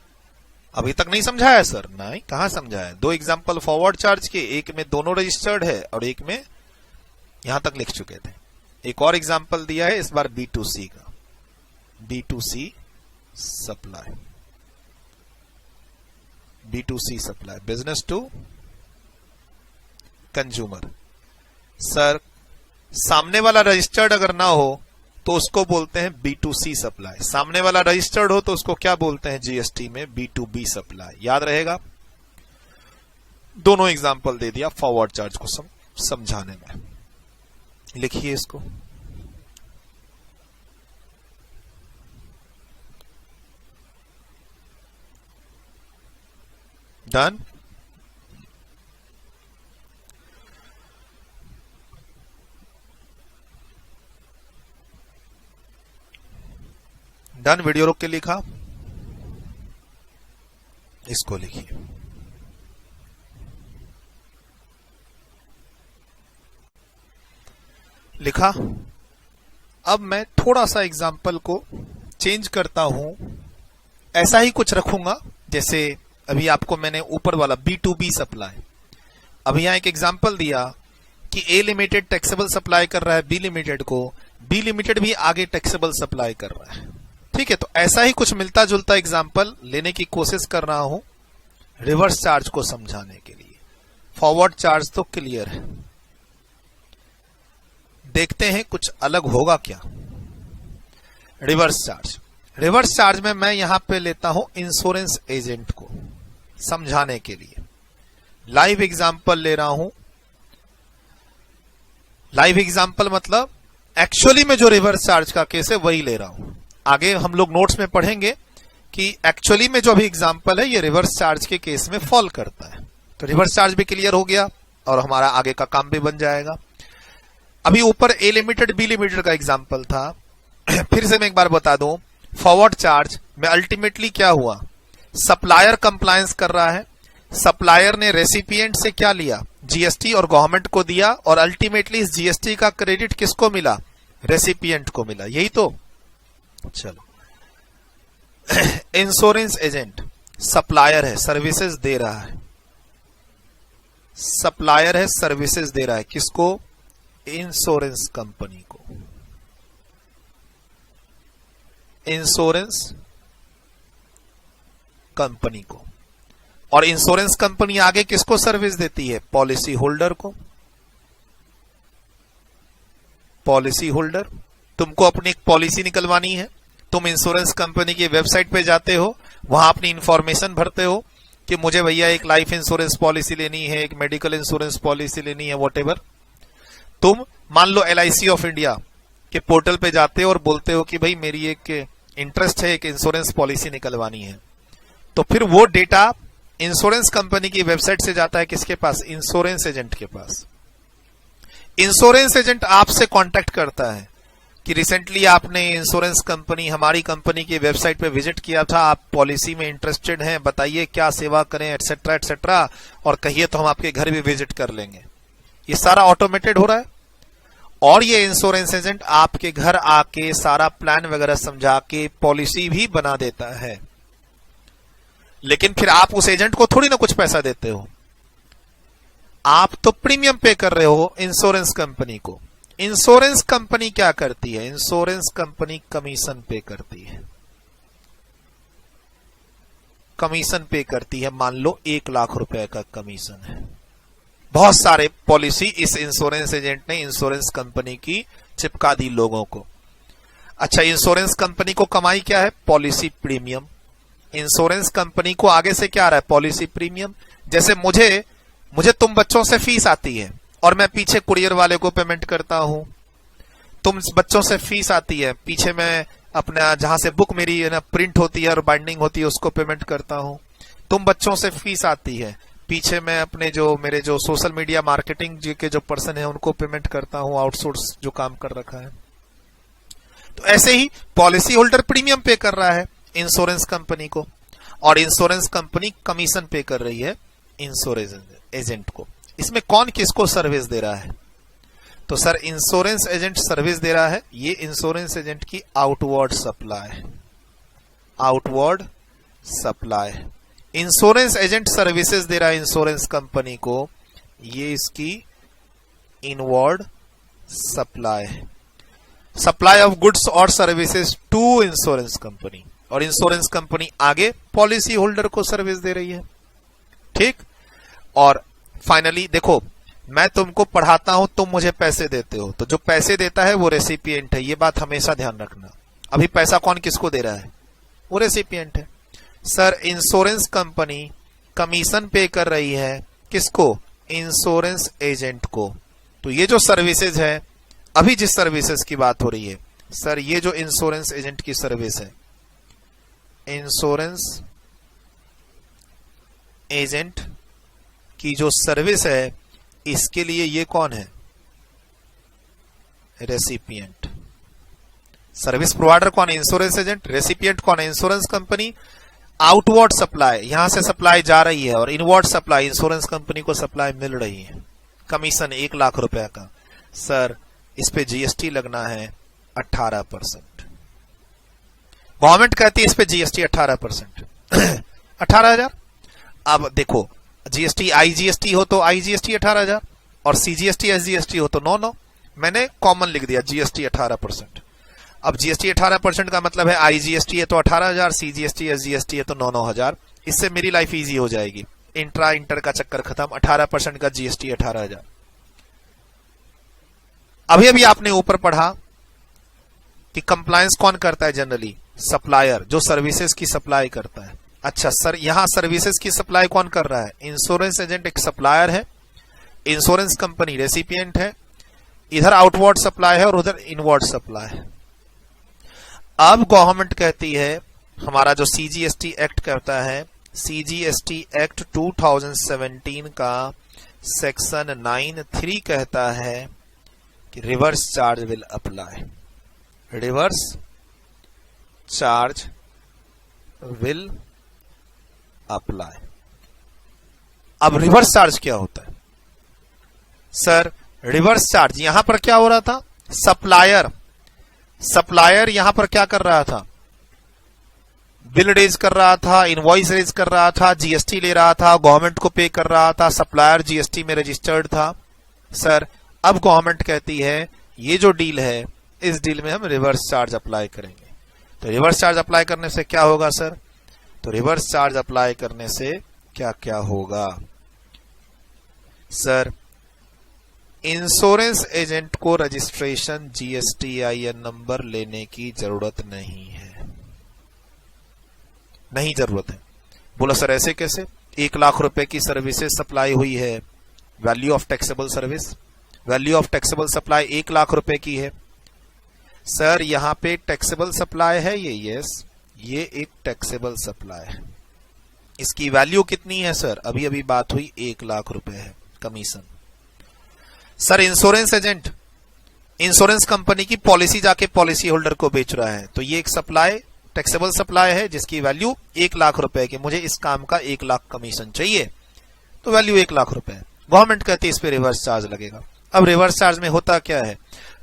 अभी तक नहीं समझाया सर, नहीं कहां समझाया। 2 एग्जांपल फॉरवर्ड चार्ज के, एक में दोनों रजिस्टर्ड है और एक में यहां तक लिख चुके थे। एक और एग्जांपल दिया है इस बार B2C का, B2C supply, B2C supply, business to consumer. Sir सामने वाला रजिस्टर्ड अगर ना हो तो उसको बोलते हैं B2C सप्लाई, सामने वाला रजिस्टर्ड हो तो उसको क्या बोलते हैं जीएसटी में, B2B सप्लाई। याद रहेगा। दोनों एग्जांपल दे दिया फॉरवर्ड चार्ज को समझाने में। लिखिए इसको। डन। डन, वीडियो रोक के लिखा, इसको लिखिए। लिखा। अब मैं थोड़ा सा एग्जाम्पल को चेंज करता हूं, ऐसा ही कुछ रखूंगा जैसे अभी आपको मैंने ऊपर वाला B2B सप्लाई, अभी यहां एक एग्जाम्पल दिया कि ए लिमिटेड टैक्सेबल सप्लाई कर रहा है बी लिमिटेड को, बी लिमिटेड भी आगे टैक्सेबल सप्लाई कर रहा है। ठीक है, तो ऐसा ही कुछ मिलता जुलता एग्जाम्पल लेने की कोशिश कर रहा हूं रिवर्स चार्ज को समझाने के लिए। फॉरवर्ड चार्ज तो क्लियर है, देखते हैं कुछ अलग होगा क्या। रिवर्स चार्ज, रिवर्स चार्ज में मैं यहां पे लेता हूं इंश्योरेंस एजेंट को समझाने के लिए। लाइव एग्जाम्पल ले रहा हूं, लाइव एग्जाम्पल मतलब एक्चुअली में जो रिवर्स चार्ज का केस है वही ले रहा हूं। आगे हम लोग नोट्स में पढ़ेंगे कि एक्चुअली में जो अभी एग्जाम्पल है ये रिवर्स चार्ज के केस में फॉल करता है। तो रिवर्स चार्ज भी क्लियर हो गया और हमारा आगे का काम भी बन जाएगा। अभी ऊपर ए लिमिटेड बी लिमिटेड का एग्जाम्पल था, फिर से मैं एक बार बता दूं, फॉरवर्ड चार्ज में अल्टीमेटली क्या हुआ, सप्लायर कंप्लायंस कर रहा है, सप्लायर ने रेसिपिएंट से क्या लिया, जीएसटी और गवर्नमेंट को दिया, और अल्टीमेटली इस जीएसटी का क्रेडिट किसको मिला, रेसिपिएंट को मिला। यही तो। चलो, इंश्योरेंस एजेंट सप्लायर है, सर्विसेज दे रहा है, सप्लायर है, सर्विसेज दे रहा है किसको, इंश्योरेंस कंपनी को। इंश्योरेंस कंपनी को, और इंश्योरेंस कंपनी आगे किसको सर्विस देती है, पॉलिसी होल्डर को। पॉलिसी होल्डर, तुमको अपनी एक पॉलिसी निकलवानी है, तुम इंश्योरेंस कंपनी की वेबसाइट पे जाते हो, वहां अपनी इंफॉर्मेशन भरते हो कि मुझे भैया एक लाइफ इंश्योरेंस पॉलिसी लेनी है, एक मेडिकल इंश्योरेंस पॉलिसी लेनी है, वॉटेवर। तुम मान लो LIC ऑफ इंडिया के पोर्टल पे जाते हो और बोलते हो कि भाई मेरी एक इंटरेस्ट है, एक इंश्योरेंस पॉलिसी निकलवानी है। तो फिर वो डेटा इंश्योरेंस कंपनी की वेबसाइट से जाता है किसके पास, इंश्योरेंस एजेंट के पास। इंश्योरेंस एजेंट आपसे कांटेक्ट करता है कि रिसेंटली आपने इंश्योरेंस कंपनी, हमारी कंपनी की वेबसाइट पे विजिट किया था, आप पॉलिसी में इंटरेस्टेड हैं, बताइए क्या सेवा करें, एटसेट्रा एटसेट्रा, और कहिए तो हम आपके घर भी विजिट कर लेंगे। ये सारा ऑटोमेटेड हो रहा है, और ये इंश्योरेंस एजेंट आपके घर आके सारा प्लान वगैरह समझा के पॉलिसी भी बना देता है। लेकिन फिर आप उस एजेंट को थोड़ी ना कुछ पैसा देते हो, आप तो प्रीमियम पे कर रहे हो इंश्योरेंस कंपनी को। इंश्योरेंस कंपनी क्या करती है, इंश्योरेंस कंपनी कमीशन पे करती है, कमीशन पे करती है। मान लो 1 लाख रुपए का कमीशन है, बहुत सारे पॉलिसी इस इंश्योरेंस एजेंट ने इंश्योरेंस कंपनी की चिपका दी लोगों को। अच्छा, इंश्योरेंस कंपनी को कमाई क्या है, पॉलिसी प्रीमियम। इंश्योरेंस कंपनी को आगे से क्या आ रहा है, पॉलिसी प्रीमियम। जैसे मुझे तुम बच्चों से फीस आती है और मैं पीछे कुरियर वाले को पेमेंट करता हूं, तुम बच्चों से फीस आती है, पीछे मैं अपना जहां से बुक मेरी ना प्रिंट होती है और बाइंडिंग होती है उसको पेमेंट करता हूं। तुम बच्चों से फीस आती है, पीछे मैं अपने मेरे जो सोशल मीडिया मार्केटिंग के जो पर्सन है उनको पेमेंट करता हूं, आउटसोर्स जो काम कर रखा है। तो ऐसे ही पॉलिसी होल्डर प्रीमियम पे कर रहा है इंश्योरेंस कंपनी को, और इंश्योरेंस कंपनी कमीशन पे कर रही है इंश्योरेंस एजेंट को। इसमें कौन किसको सर्विस दे रहा है, तो सर इंश्योरेंस एजेंट सर्विस दे रहा है। ये इंश्योरेंस एजेंट की outward supply, outward supply. Insurance agent services दे रहा है इंश्योरेंस कंपनी को, ये इसकी इनवर्ड सप्लाई है। सप्लाई ऑफ गुड्स और सर्विसेज टू इंश्योरेंस कंपनी, और इंश्योरेंस कंपनी आगे पॉलिसी होल्डर को सर्विस दे रही है। ठीक, और फाइनली देखो, मैं तुमको पढ़ाता हूं, तुम मुझे पैसे देते हो, तो जो पैसे देता है वो रेसिपिएंट है, ये बात हमेशा ध्यान रखना। अभी पैसा कौन किसको दे रहा है, वो रेसिपिएंट है। सर इंश्योरेंस कंपनी कमीशन पे कर रही है किसको, इंश्योरेंस एजेंट को। तो ये जो सर्विसेज है, अभी जिस सर्विसेज की बात हो रही है, सर ये जो इंश्योरेंस एजेंट की सर्विस है, इंश्योरेंस एजेंट की जो सर्विस है, इसके लिए ये कौन है, रेसिपिएंट। सर्विस प्रोवाइडर कौन है, इंश्योरेंस एजेंट। रेसिपिएंट कौन है, इंश्योरेंस कंपनी। आउटवर्ड सप्लाई, यहां से सप्लाई जा रही है, और इनवर्ड सप्लाई इंश्योरेंस कंपनी को सप्लाई मिल रही है, कमीशन 1 लाख रुपए का। सर इस पे जीएसटी लगना है 18%। गवर्नमेंट कहती है इस पे जीएसटी 18%। 18,000। अब देखो जीएसटी आईजीएसटी हो तो आईजीएसटी 18,000 और सीजीएसटी एसजीएसटी हो तो 9,900। मैंने कॉमन लिख दिया जीएसटी 18%। अब जीएसटी 18% का मतलब है आईजीएसटी है तो 18,000, सीजीएसटी एसजीएसटी है तो 9,900। इससे मेरी लाइफ इजी हो जाएगी, इंट्रा इंटर का चक्कर खत्म। 18% का जीएसटी 18,000। अभी अभी आपने ऊपर पढ़ा कि कंप्लायंस कौन करता है जनरली? सप्लायर, जो सर्विसेज की सप्लाई करता है। अच्छा सर, यहां सर्विसेज की सप्लाई कौन कर रहा है? इंश्योरेंस एजेंट एक सप्लायर है, इंश्योरेंस कंपनी रेसिपिएंट है, इधर आउटवर्ड सप्लाई है और उधर इनवर्ड सप्लाई है। अब गवर्नमेंट कहती है, हमारा जो सीजीएसटी एक्ट कहता है, सीजीएसटी एक्ट 2017 का सेक्शन 9(3) कहता है कि reverse charge will apply. Reverse charge will apply. अब रिवर्स चार्ज क्या होता है सर? रिवर्स चार्ज यहां पर क्या हो रहा था? सप्लायर यहां पर क्या कर रहा था? बिल रेज कर रहा था, इनवॉइस रेज कर रहा था, जीएसटी ले रहा था, गवर्नमेंट को पे कर रहा था, सप्लायर जीएसटी में रजिस्टर्ड था। सर अब गवर्नमेंट कहती है ये जो डील है, इस डील में हम रिवर्स चार्ज अप्लाई करेंगे। तो रिवर्स चार्ज अप्लाई करने से क्या होगा सर? तो रिवर्स चार्ज अप्लाई करने से क्या क्या होगा सर? इंश्योरेंस एजेंट को रजिस्ट्रेशन जीएसटीआईएन नंबर लेने की जरूरत नहीं है। नहीं जरूरत है। बोला सर ऐसे कैसे? 1 लाख रुपए की सर्विसेज सप्लाई हुई है, value of taxable service, value of taxable supply 1 lakh रुपए की है। सर यहां पे टैक्सेबल सप्लाई है ये एक टैक्सेबल सप्लाई है। इसकी वैल्यू कितनी है सर? अभी अभी बात हुई 1 लाख रुपए है commission. Sir insurance agent insurance company की पॉलिसी जाके पॉलिसी होल्डर को बेच रहा है, तो ये एक सप्लाई टैक्सेबल सप्लाई है जिसकी वैल्यू 1 लाख रुपए की। मुझे इस काम का 1 लाख कमीशन चाहिए, तो वैल्यू 1 लाख रुपए है। गवर्नमेंट कहती है इस पे रिवर्स चार्ज लगेगा। अब रिवर्स चार्ज में होता क्या है?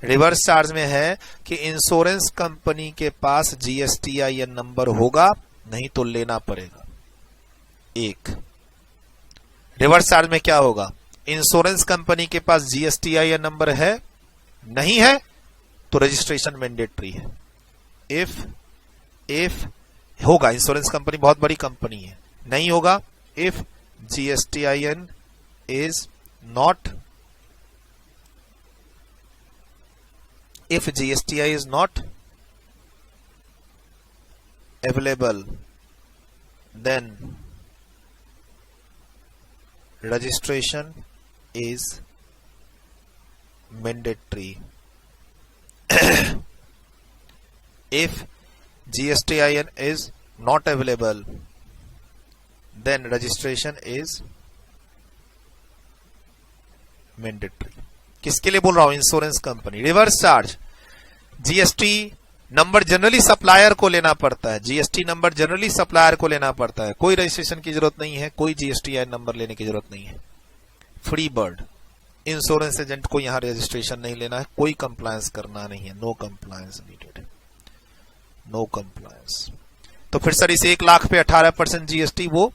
रिवर्स चार्ज में है कि इंश्योरेंस कंपनी के पास जीएसटीआईएन नंबर होगा, नहीं तो लेना पड़ेगा। एक रिवर्स चार्ज में क्या होगा? इंश्योरेंस कंपनी के पास जीएसटीआईएन नंबर है, नहीं है तो रजिस्ट्रेशन मैंडेटरी है। इफ होगा, इंश्योरेंस कंपनी बहुत बड़ी कंपनी है, नहीं होगा, if GSTIN is not, if GSTI is not available, then registration is mandatory. If GSTIN is not available, then registration is mandatory. किसके लिए बोल रहा हूं? Insurance company. Reverse charge, GST number generally supplier को लेना पड़ता है, जीएसटी नंबर जनरली सप्लायर को लेना पड़ता है। कोई रजिस्ट्रेशन की जरूरत नहीं है, कोई जीएसटीआईएन नंबर लेने की जरूरत नहीं है। फ्री बर्ड, इंश्योरेंस एजेंट को यहां रजिस्ट्रेशन नहीं लेना है, कोई कंप्लायंस करना नहीं है। No compliance needed, no compliance. तो फिर सर इस 1 लाख पे 18% जीएसटी, वो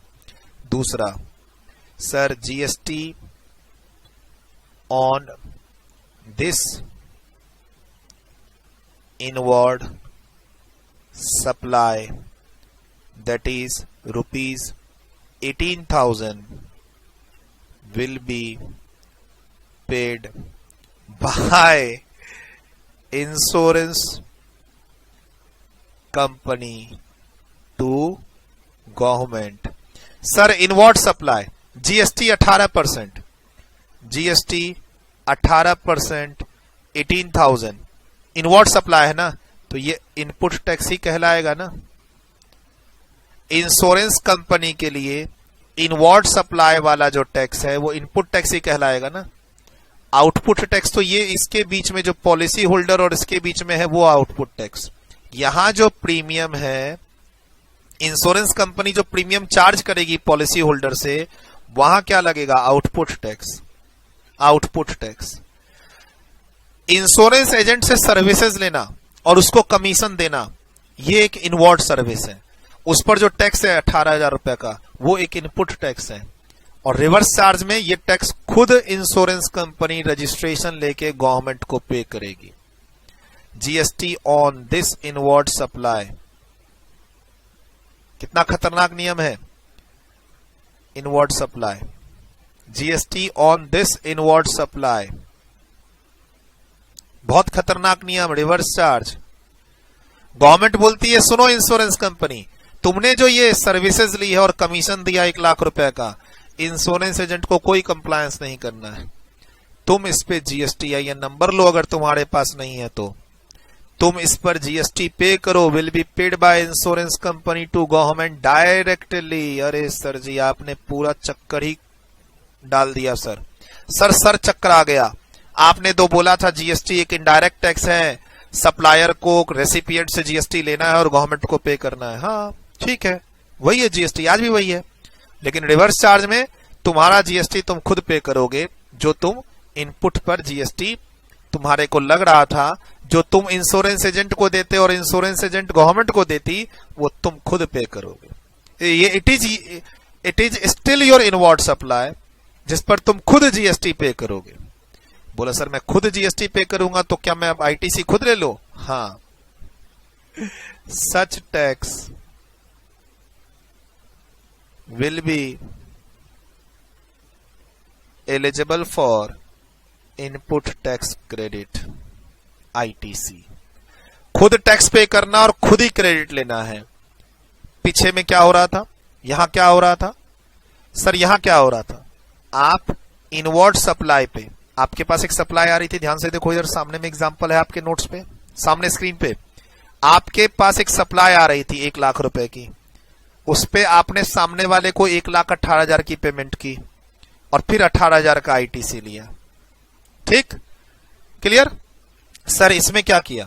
दूसरा। Sir GST on this inward supply, that is rupees 18,000, will be paid by insurance company to government. Sir inward supply GST 18%, GST 18%, 18,000 inward supply है ना, तो ये इनपुट टैक्स ही कहलाएगा ना। इंश्योरेंस कंपनी के लिए इनवर्ड सप्लाई वाला जो टैक्स है वो इनपुट टैक्स ही कहलाएगा ना। आउटपुट टैक्स तो ये इसके बीच में जो पॉलिसी होल्डर और इसके बीच में है वो आउटपुट टैक्स। यहां जो प्रीमियम है, इंश्योरेंस कंपनी जो प्रीमियम चार्ज करेगी पॉलिसी होल्डर से, वहां क्या लगेगा? Output tax. Output tax. Insurance agent से सर्विसेज लेना और उसको कमीशन देना, ये एक इनवर्ड सर्विस है। उस पर जो टैक्स है 18,000 रुपए का, वो एक इनपुट टैक्स है। और रिवर्स चार्ज में ये टैक्स खुद इंश्योरेंस कंपनी रजिस्ट्रेशन लेके गवर्नमेंट को पे करेगी। GST on this inward supply, कितना खतरनाक नियम है inward supply. GST on this inward supply, बहुत खतरनाक नियम। रिवर्स चार्ज, गवर्नमेंट बोलती है सुनो इंश्योरेंस कंपनी, तुमने जो ये सर्विसेज ली है और कमीशन दिया 1 लाख रुपए का, इंश्योरेंस एजेंट को कोई कंप्लायंस नहीं करना है। तुम इस पे जीएसटी नंबर लो, अगर तुम्हारे पास नहीं है तो तुम इस पर जीएसटी पे करो। Will be paid by insurance company to government directly. अरे सर जी, आपने पूरा चक्कर ही डाल दिया सर। सर चक्कर आ गया। आपने तो बोला था जीएसटी एक इनडायरेक्ट टैक्स है, सप्लायर को रेसिपिएंट से जीएसटी लेना है और गवर्नमेंट को पे करना है। हाँ ठीक है, वही है जीएसटी, आज भी वही है। लेकिन रिवर्स चार्ज में तुम्हारा जीएसटी तुम खुद पे करोगे। जो तुम इनपुट पर जीएसटी तुम्हारे को लग रहा था, जो तुम इंश्योरेंस एजेंट को देते और इंश्योरेंस एजेंट गवर्नमेंट को देती, वो तुम खुद पे करोगे। ये it is still your inward supply, जिस पर तुम खुद जीएसटी पे करोगे। बोला सर मैं खुद जीएसटी पे करूंगा तो क्या मैं अब आईटीसी खुद ले लो? हाँ, such tax will be eligible for input tax credit ITC। खुद टैक्स पे करना और खुद ही क्रेडिट लेना है। पीछे में क्या हो रहा था, यहां क्या हो रहा था सर, यहां क्या हो रहा था, आप इनवर्ड सप्लाई पे, आपके पास एक सप्लाई आ रही थी, ध्यान से देखो इधर सामने में एग्जांपल है आपके नोट्स पे, सामने स्क्रीन पे आपके पास एक सप्लाई आ रही थी 1 लाख रुपए की। उस पे आपने सामने वाले को 1,18,000 की पेमेंट की और फिर 18,000 का आईटीसी लिया। ठीक, क्लियर? सर इसमें क्या किया,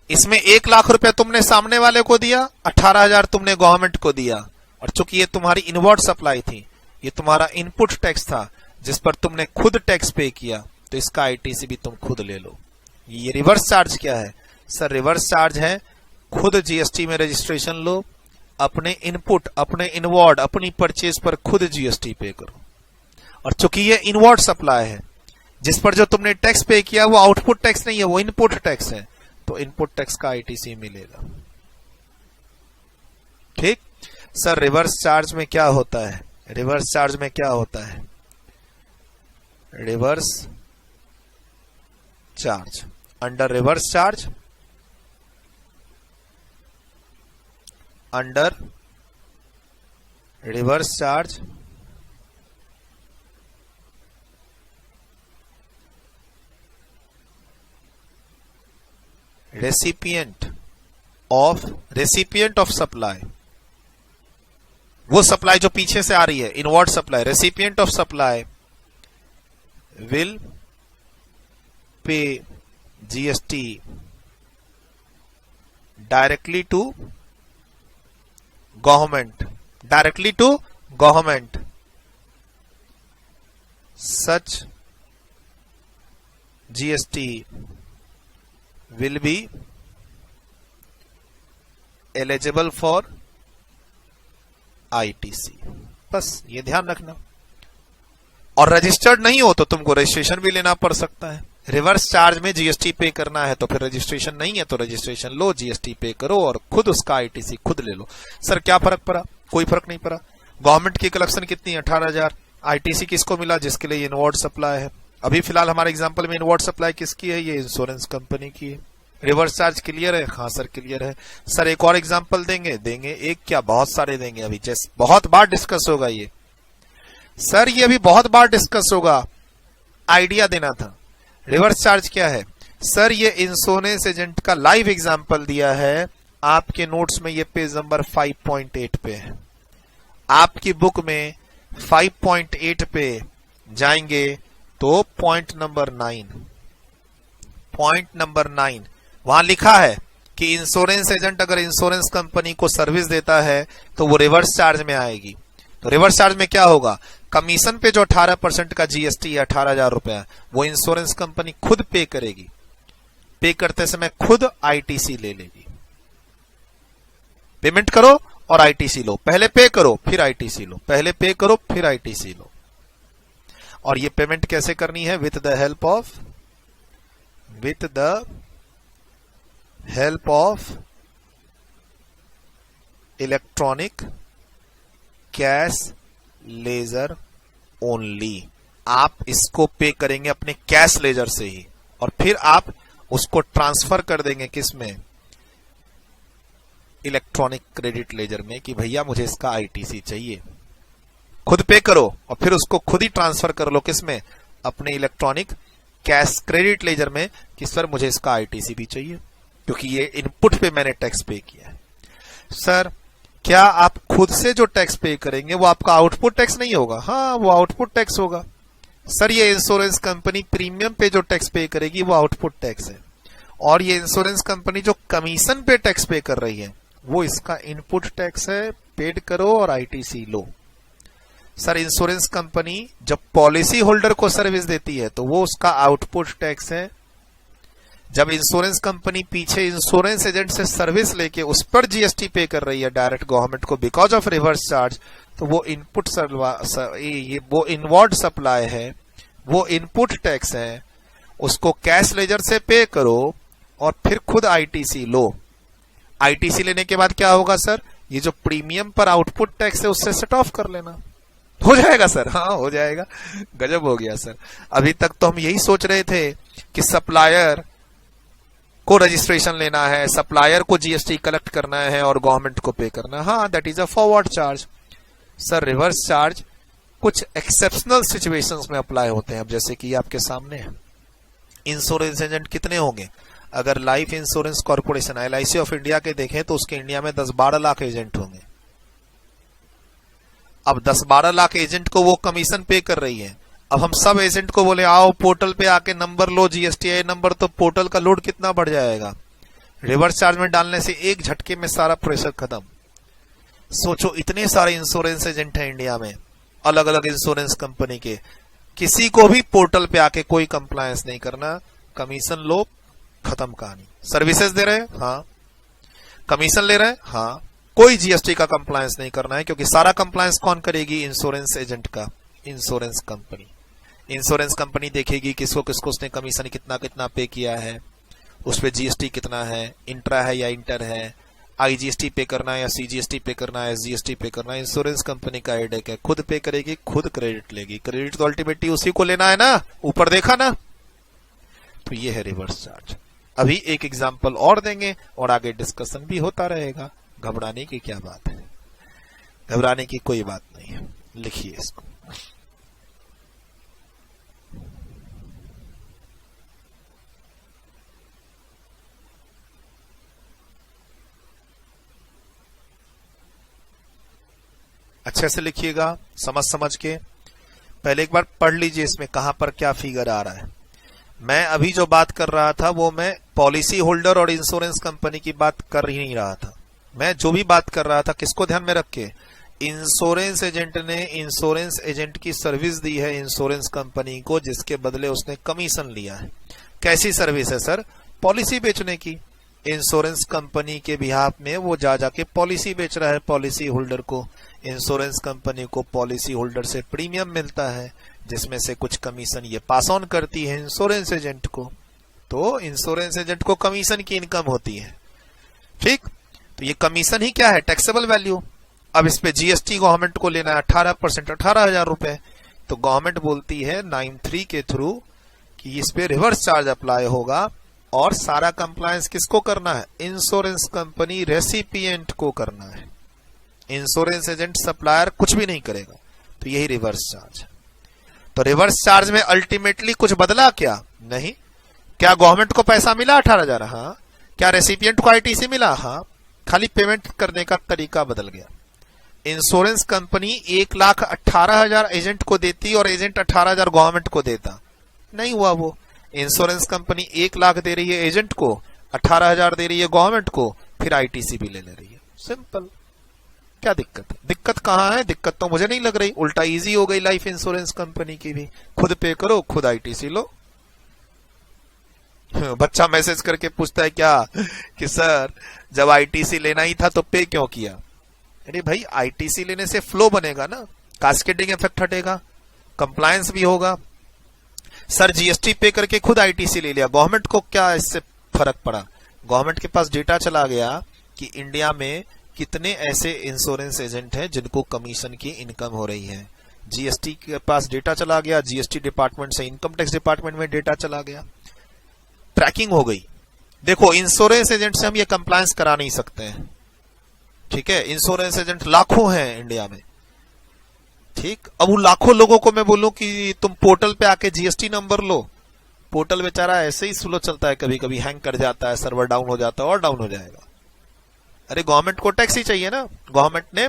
इसमें 1 लाख रुपए तुमने सामने वाले को दिया, 18,000 तुमने गवर्नमेंट को दिया। और चूंकि ये तुम्हारी इनवर्ड सप्लाई थी, ये तुम्हारा इनपुट टैक्स था जिस पर तुमने खुद टैक्स पे किया, तो इसका आईटीसी भी तुम खुद ले लो। ये रिवर्स चार्ज क्या है सर? रिवर्स चार्ज है खुद जीएसटी में रजिस्ट्रेशन लो, अपने इनपुट, अपने इनवर्ड, अपनी परचेज पर खुद जीएसटी पे करो। और चूंकि ये इनवर्ड सप्लाई है, जिस पर जो तुमने टैक्स पे किया वो आउटपुट टैक्स नहीं है, वो इनपुट टैक्स है, तो इनपुट टैक्स का आईटीसी मिलेगा। ठीक सर, रिवर्स चार्ज में क्या होता है, रिवर्स चार्ज में क्या होता है, reverse charge, under reverse charge, under reverse charge recipient of supply, वो सप्लाई जो पीछे से आ रही है inward supply, recipient of supply will pay GST directly to government, such GST will be eligible for ITC। बस ये ध्यान रखना। और रजिस्टर्ड नहीं हो तो तुमको रजिस्ट्रेशन भी लेना पड़ सकता है। रिवर्स चार्ज में जीएसटी पे करना है तो फिर रजिस्ट्रेशन नहीं है तो रजिस्ट्रेशन लो, जीएसटी पे करो और खुद उसका आईटीसी खुद ले लो। सर क्या फर्क पड़ा? कोई फर्क नहीं पड़ा। गवर्नमेंट की कलेक्शन कितनी है? 18,000। आईटीसी किसको मिला? जिसके लिए इनवर्ड सप्लाई है। अभी फिलहाल हमारे एग्जांपल में इनवर्ड सप्लाई किसकी है? ये इंश्योरेंस कंपनी की है। रिवर्स चार्ज क्लियर है? हाँ सर क्लियर है। सर एक और एग्जांपल देंगे? एक क्या, बहुत सारे देंगे। अभी जैसे बहुत बार डिस्कस होगा ये सर, ये अभी बहुत बार डिस्कस होगा, आइडिया देना था। रिवर्स चार्ज क्या है सर? ये इंश्योरेंस एजेंट का लाइव एग्जांपल दिया है आपके नोट्स में, ये पेज नंबर 5.8 पे है। आपकी बुक में 5.8 पे जाएंगे तो पॉइंट नंबर 9 वहां लिखा है कि इंश्योरेंस एजेंट अगर इंश्योरेंस कंपनी को सर्विस देता है तो वो रिवर्स चार्ज में आएगी। तो रिवर्स चार्ज में क्या होगा? कमीशन पे जो 18% का जीएसटी है 18,000 रुपया, वो इंश्योरेंस कंपनी खुद पे करेगी। पे करते समय खुद आईटीसी ले लेगी। पेमेंट करो और आईटीसी लो, पहले पे करो फिर आईटीसी लो, पहले पे करो फिर आईटीसी लो। और ये पेमेंट कैसे करनी है? With the help of electronic cash ledger only. आप इसको पे करेंगे अपने कैश लेजर से ही, और फिर आप उसको ट्रांसफर कर देंगे किसमें? इलेक्ट्रॉनिक क्रेडिट लेजर में, कि भैया मुझे इसका आईटीसी चाहिए। खुद पे करो और फिर उसको खुद ही ट्रांसफर कर लो किसमें? अपने इलेक्ट्रॉनिक कैश क्रेडिट लेजर में, कि सर मुझे इसका आईटीसी भी चाहिए क्योंकि ये इनपुट पे मैंने टैक्स पे किया है। सर क्या आप खुद से जो टैक्स पे करेंगे वो आपका आउटपुट टैक्स नहीं होगा? हाँ, वो आउटपुट टैक्स होगा। सर ये इंश्योरेंस कंपनी प्रीमियम पे जो टैक्स पे करेगी वो आउटपुट टैक्स है, और ये इंश्योरेंस कंपनी जो कमीशन पे टैक्स पे कर रही है वो इसका इनपुट टैक्स है। पेड करो और आईटीसी लो। सर इंश्योरेंस कंपनी जब पॉलिसी होल्डर को सर्विस देती है तो वो उसका आउटपुट टैक्स है। जब इंश्योरेंस कंपनी पीछे इंश्योरेंस एजेंट से सर्विस लेके उस पर जीएसटी पे कर रही है डायरेक्ट गवर्नमेंट को बिकॉज ऑफ रिवर्स चार्ज, तो वो इनपुट वो इनवर्ड सप्लाई है, वो इनपुट टैक्स है। उसको कैश लेजर से पे करो और फिर खुद आईटीसी लो। आईटीसी लेने के बाद क्या होगा सर? ये जो प्रीमियम पर आउटपुट टैक्स है उससे सेट ऑफ कर लेना। हो जाएगा सर? हाँ हो जाएगा। गजब हो गया सर। अभी तक तो हम यही सोच रहे थे कि सप्लायर को रजिस्ट्रेशन लेना है, सप्लायर को जीएसटी कलेक्ट करना है और गवर्नमेंट को पे करना है। हाँ, that is a forward charge. Sir reverse charge कुछ एक्सेप्शनल सिचुएशंस में अप्लाई होते हैं। अब जैसे कि आपके सामने है, इंश्योरेंस एजेंट कितने होंगे? अगर life insurance corporation LIC of India के देखें तो उसके इंडिया में 10-12 लाख एजेंट होंगे। अब 10-12 लाख एजेंट को वो कमीशन पे कर रही है। अब हम सब एजेंट को बोले आओ पोर्टल पे आके नंबर लो, जीएसटीआई नंबर, तो पोर्टल का लोड कितना बढ़ जाएगा। रिवर्स चार्ज में डालने से एक झटके में सारा प्रेशर खत्म। सोचो इतने सारे इंश्योरेंस एजेंट हैं इंडिया में, अलग अलग इंश्योरेंस कंपनी के, किसी को भी पोर्टल पे आके कोई कंप्लायंस नहीं करना, कमीशन लो, खत्म कहानी। सर्विसेज दे रहे हैं, हाँ। कमीशन ले रहे हैं, हाँ। कोई जीएसटी का कंप्लायंस नहीं करना है, क्योंकि सारा कंप्लायंस कौन करेगी? इंश्योरेंस एजेंट का, इंश्योरेंस कंपनी। इंश्योरेंस कंपनी देखेगी किसको किसको उसने कमीशन कितना कितना पे किया है, उस पे जीएसटी कितना है, इंट्रा है या इंटर है, आईजीएसटी पे करना है या सीजीएसटी पे करना है, एसजीएसटी पे करना है। इंश्योरेंस कंपनी का हेडेक है, खुद पे करेगी, खुद क्रेडिट लेगी। क्रेडिट तो अल्टीमेटली उसी को लेना है ना, ऊपर देखा ना। तो ये है रिवर्स चार्ज। अभी एक एग्जांपल और देंगे और आगे डिस्कशन भी होता रहेगा। घबराने की क्या बात है? घबराने की कोई बात नहीं है। लिखिए इसको। अच्छे से लिखिएगा, समझ के। पहले एक बार पढ़ लीजिए इसमें कहां पर क्या फिगर आ रहा है। मैं अभी जो बात कर रहा था वो मैं पॉलिसी होल्डर और इंश्योरेंस कंपनी की बात कर ही नहीं रहा था। मैं जो भी बात कर रहा था किसको ध्यान में रख के? इंश्योरेंस एजेंट ने इंश्योरेंस एजेंट की सर्विस दी है इंश्योरेंस कंपनी को, जिसके बदले उसने कमीशन लिया है। कैसी सर्विस है सर? पॉलिसी बेचने की। इंश्योरेंस कंपनी के बिहाफ में वो जाके पॉलिसी बेच रहा है पॉलिसी होल्डर को। इंश्योरेंस कंपनी को पॉलिसी होल्डर से प्रीमियम मिलता है, जिसमें से कुछ कमीशन ये पास ऑन करती है इंश्योरेंस एजेंट को। तो इंश्योरेंस एजेंट को कमीशन की इनकम होती है, ठीक। तो ये कमीशन ही क्या है? Taxable value. अब इस पे जीएसटी गवर्नमेंट को लेना है 18%, 18,000 रुपए। तो गवर्नमेंट बोलती है 93 के थ्रू कि इस पे रिवर्स चार्ज अप्लाई होगा, और सारा कंप्लायंस किसको करना है? इंश्योरेंस कंपनी रेसिपिएंट को करना है। इंश्योरेंस एजेंट सप्लायर कुछ भी नहीं करेगा। तो यही रिवर्स चार्ज है। तो रिवर्स चार्ज में अल्टीमेटली कुछ बदला क्या? नहीं। क्या गवर्नमेंट को पैसा मिला 18,000? हाँ। क्या रेसिपिएंट को आईटीसी मिला? हाँ। खाली पेमेंट करने का तरीका बदल गया। इंश्योरेंस कंपनी 1,18,000 एजेंट को देती और एजेंट 18,000 गवर्नमेंट को देता। नहीं हुआ वो। इंश्योरेंस कंपनी 1 लाख दे रही है एजेंट को, 18,000 दे रही है गवर्नमेंट को, फिर आईटीसी भी ले रही है। सिंपल, क्या दिक्कत है? दिक्कत कहाँ है? दिक्कत तो मुझे नहीं लग रही, उल्टा इजी हो गई लाइफ इंश्योरेंस कंपनी की भी। खुद पे करो, खुद आईटीसी लो। बच्चा मैसेज करके पूछता है क्या कि सर जब आईटीसी लेना ही था तो पे क्यों किया? अरे भाई आईटीसी लेने से फ्लो बनेगा ना, कास्केडिंग इफेक्ट हटेगा, कंप्लायंस भी होगा। सर जीएसटी पे करके खुद आईटीसी ले लिया, गवर्नमेंट को क्या इससे फर्क पड़ा? गवर्नमेंट के पास डेटा चला गया कि इंडिया में कितने ऐसे इंश्योरेंस एजेंट हैं जिनको कमीशन की इनकम हो रही है। जीएसटी के पास डेटा चला गया, जीएसटी डिपार्टमेंट से इनकम टैक्स डिपार्टमेंट में डेटा चला गया, ट्रैकिंग हो गई। देखो इंश्योरेंस एजेंट से हम ये कंप्लायंस करा नहीं सकते हैं, ठीक है? इंश्योरेंस एजेंट लाखों हैं इंडिया में, ठीक। अब उन लाखों लोगों को मैं बोलूं कि तुम पोर्टल पे आके जीएसटी नंबर लो, पोर्टल बेचारा ऐसे ही स्लो चलता है, कभी कभी हैंग कर जाता है, सर्वर डाउन हो जाता है और डाउन हो जाएगा। अरे गवर्नमेंट को टैक्स ही चाहिए ना, गवर्नमेंट ने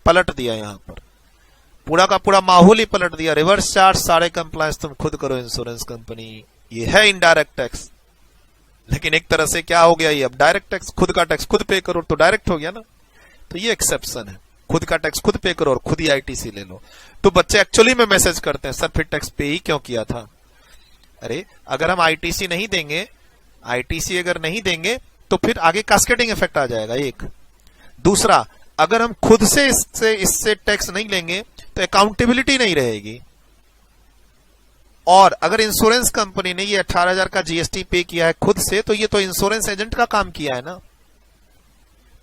पलट दिया, यहां पर पूरा का पूरा माहौल ही पलट दिया। रिवर्स चार्ज सारे कंप्लायंस तुम खुद करो इंश्योरेंस कंपनी, ये है इनडायरेक्ट टैक्स। लेकिन एक तरह से क्या हो गया, ये अब डायरेक्ट टैक्स, खुद का टैक्स खुद पे करो तो डायरेक्ट हो गया ना। तो ये एक्सेप्शन है, खुद का टैक्स खुद पे करो और खुद ही आईटीसी ले लो। तो बच्चे एक्चुअली में मैसेज करते हैं सर फिर टैक्स पे ही क्यों किया था? अरे अगर हम आईटीसी नहीं देंगे, आईटीसी अगर नहीं देंगे तो फिर आगे कास्केडिंग इफेक्ट आ जाएगा, एक। दूसरा, अगर हम खुद से इससे टैक्स नहीं लेंगे तो अकाउंटेबिलिटी नहीं रहेगी। और अगर इंश्योरेंस कंपनी ने ये 18,000 का जीएसटी पे किया है खुद से, तो ये तो इंश्योरेंस एजेंट का काम किया है ना।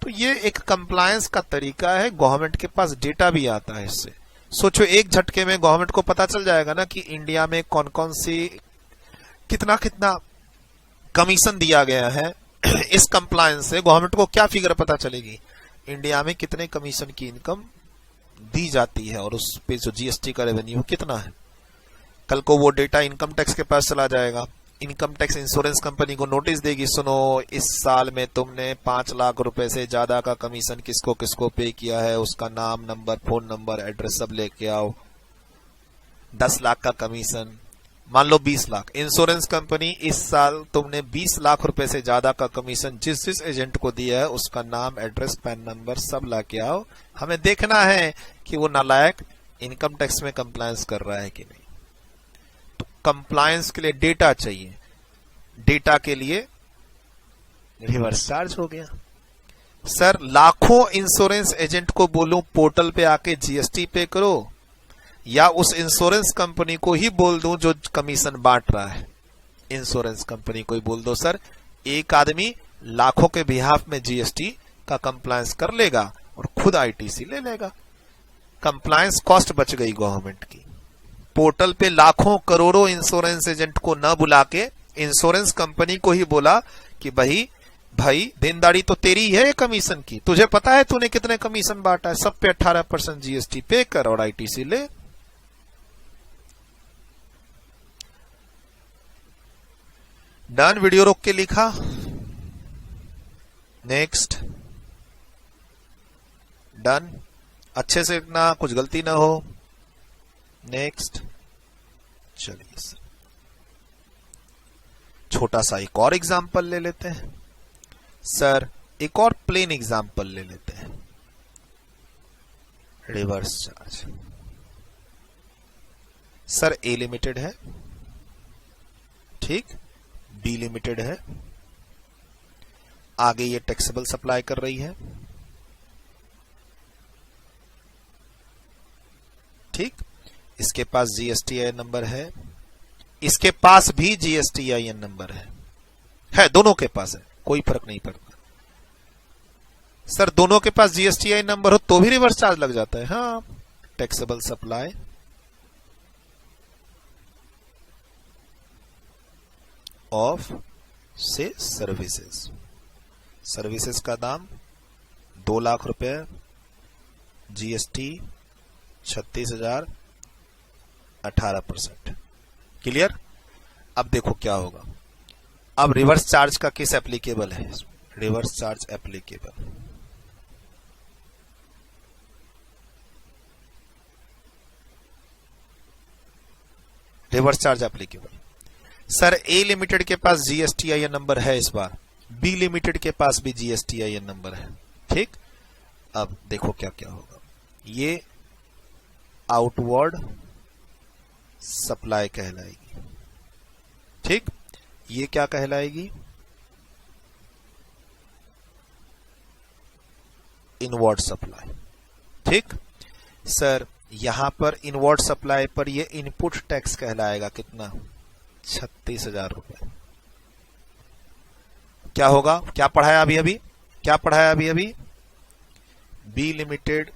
तो ये एक कंप्लायंस का तरीका है, गवर्नमेंट के पास डेटा भी आता है इससे। सोचो एक झटके में गवर्नमेंट को पता चल जाएगा ना कि इंडिया में कौन कौन सी कितना कितना कमीशन दिया गया है। इस कंप्लायंस से गवर्नमेंट को क्या फिगर पता चलेगी, इंडिया में कितने कमीशन की इनकम दी जाती है और उस पे जो जीएसटी का रेवेन्यू कितना है। कल को वो डेटा इनकम टैक्स के पास चला जाएगा, इनकम टैक्स इंश्योरेंस कंपनी को नोटिस देगी, सुनो इस साल में तुमने 5 लाख रुपए से ज्यादा का कमीशन किसको किसको पे किया है, उसका नाम, नंबर, फोन नंबर, एड्रेस सब लेके आओ। 10 लाख का कमीशन, मान लो 20 लाख, इंश्योरेंस कंपनी इस साल तुमने 20 लाख रुपए से ज्यादा का कमीशन जिस जिस एजेंट को दिया है उसका नाम, एड्रेस, पैन नंबर सब लाके आओ, हमें देखना है कि वो नालायक इनकम टैक्स में कंप्लायंस कर रहा है कि नहीं। तो कंप्लायंस के लिए डेटा चाहिए, डेटा के लिए रिवर्स चार्ज हो गया। सर लाखों इंश्योरेंस एजेंट को बोलूं पोर्टल पे आके जीएसटी पे करो, या उस इंश्योरेंस कंपनी को ही बोल दूं जो कमीशन बांट रहा है, इंश्योरेंस कंपनी को ही बोल दो सर एक आदमी लाखों के बिहाफ में जीएसटी का कंप्लायंस कर लेगा और खुद आईटीसी ले लेगा। कंप्लायंस कॉस्ट बच गई गवर्नमेंट की। पोर्टल पे लाखों करोड़ों इंश्योरेंस एजेंट को न बुला के इंश्योरेंस कंपनी को ही बोला कि भाई देनदारी तो तेरी है कमीशन की, तुझे पता है तूने कितने कमीशन बांटा है, सब पे 18% जीएसटी पे कर और आईटीसी ले। डन, वीडियो रोक के लिखा, नेक्स्ट, डन, अच्छे से ना कुछ गलती ना हो, नेक्स्ट। चलिए छोटा सा एक और एग्जांपल ले लेते हैं सर, एक और प्लेन एग्जांपल ले लेते हैं, reverse charge. Sir A limited है, ठीक, बी लिमिटेड है, आगे ये टैक्सेबल सप्लाई कर रही है, ठीक, इसके पास जीएसटीआईएन नंबर है, इसके पास भी जीएसटीआईएन नंबर है, दोनों के पास है, कोई फर्क नहीं पड़ता। सर दोनों के पास जीएसटीआईएन नंबर हो तो भी रिवर्स चार्ज लग जाता है? हाँ, टैक्सेबल सप्लाई ऑफ से सर्विसेज, सर्विसेज का दाम 2 लाख रुपए, जीएसटी 36,000, 18%। क्लियर? अब देखो क्या होगा, अब रिवर्स चार्ज का केस एप्लीकेबल है, reverse charge applicable. Reverse charge applicable. Sir A limited के पास जीएसटीआईएन नंबर है, इस बार बी लिमिटेड के पास भी जीएसटीआईएन नंबर है, ठीक। अब देखो क्या क्या होगा। ये आउटवर्ड सप्लाई कहलाएगी, ठीक। ये क्या कहलाएगी? इनवर्ड सप्लाई, ठीक। सर यहां पर इनवर्ड सप्लाई पर ये इनपुट टैक्स कहलाएगा कितना? 36,000 रुपए। क्या होगा? क्या पढ़ाया अभी अभी? क्या पढ़ाया अभी अभी? B limited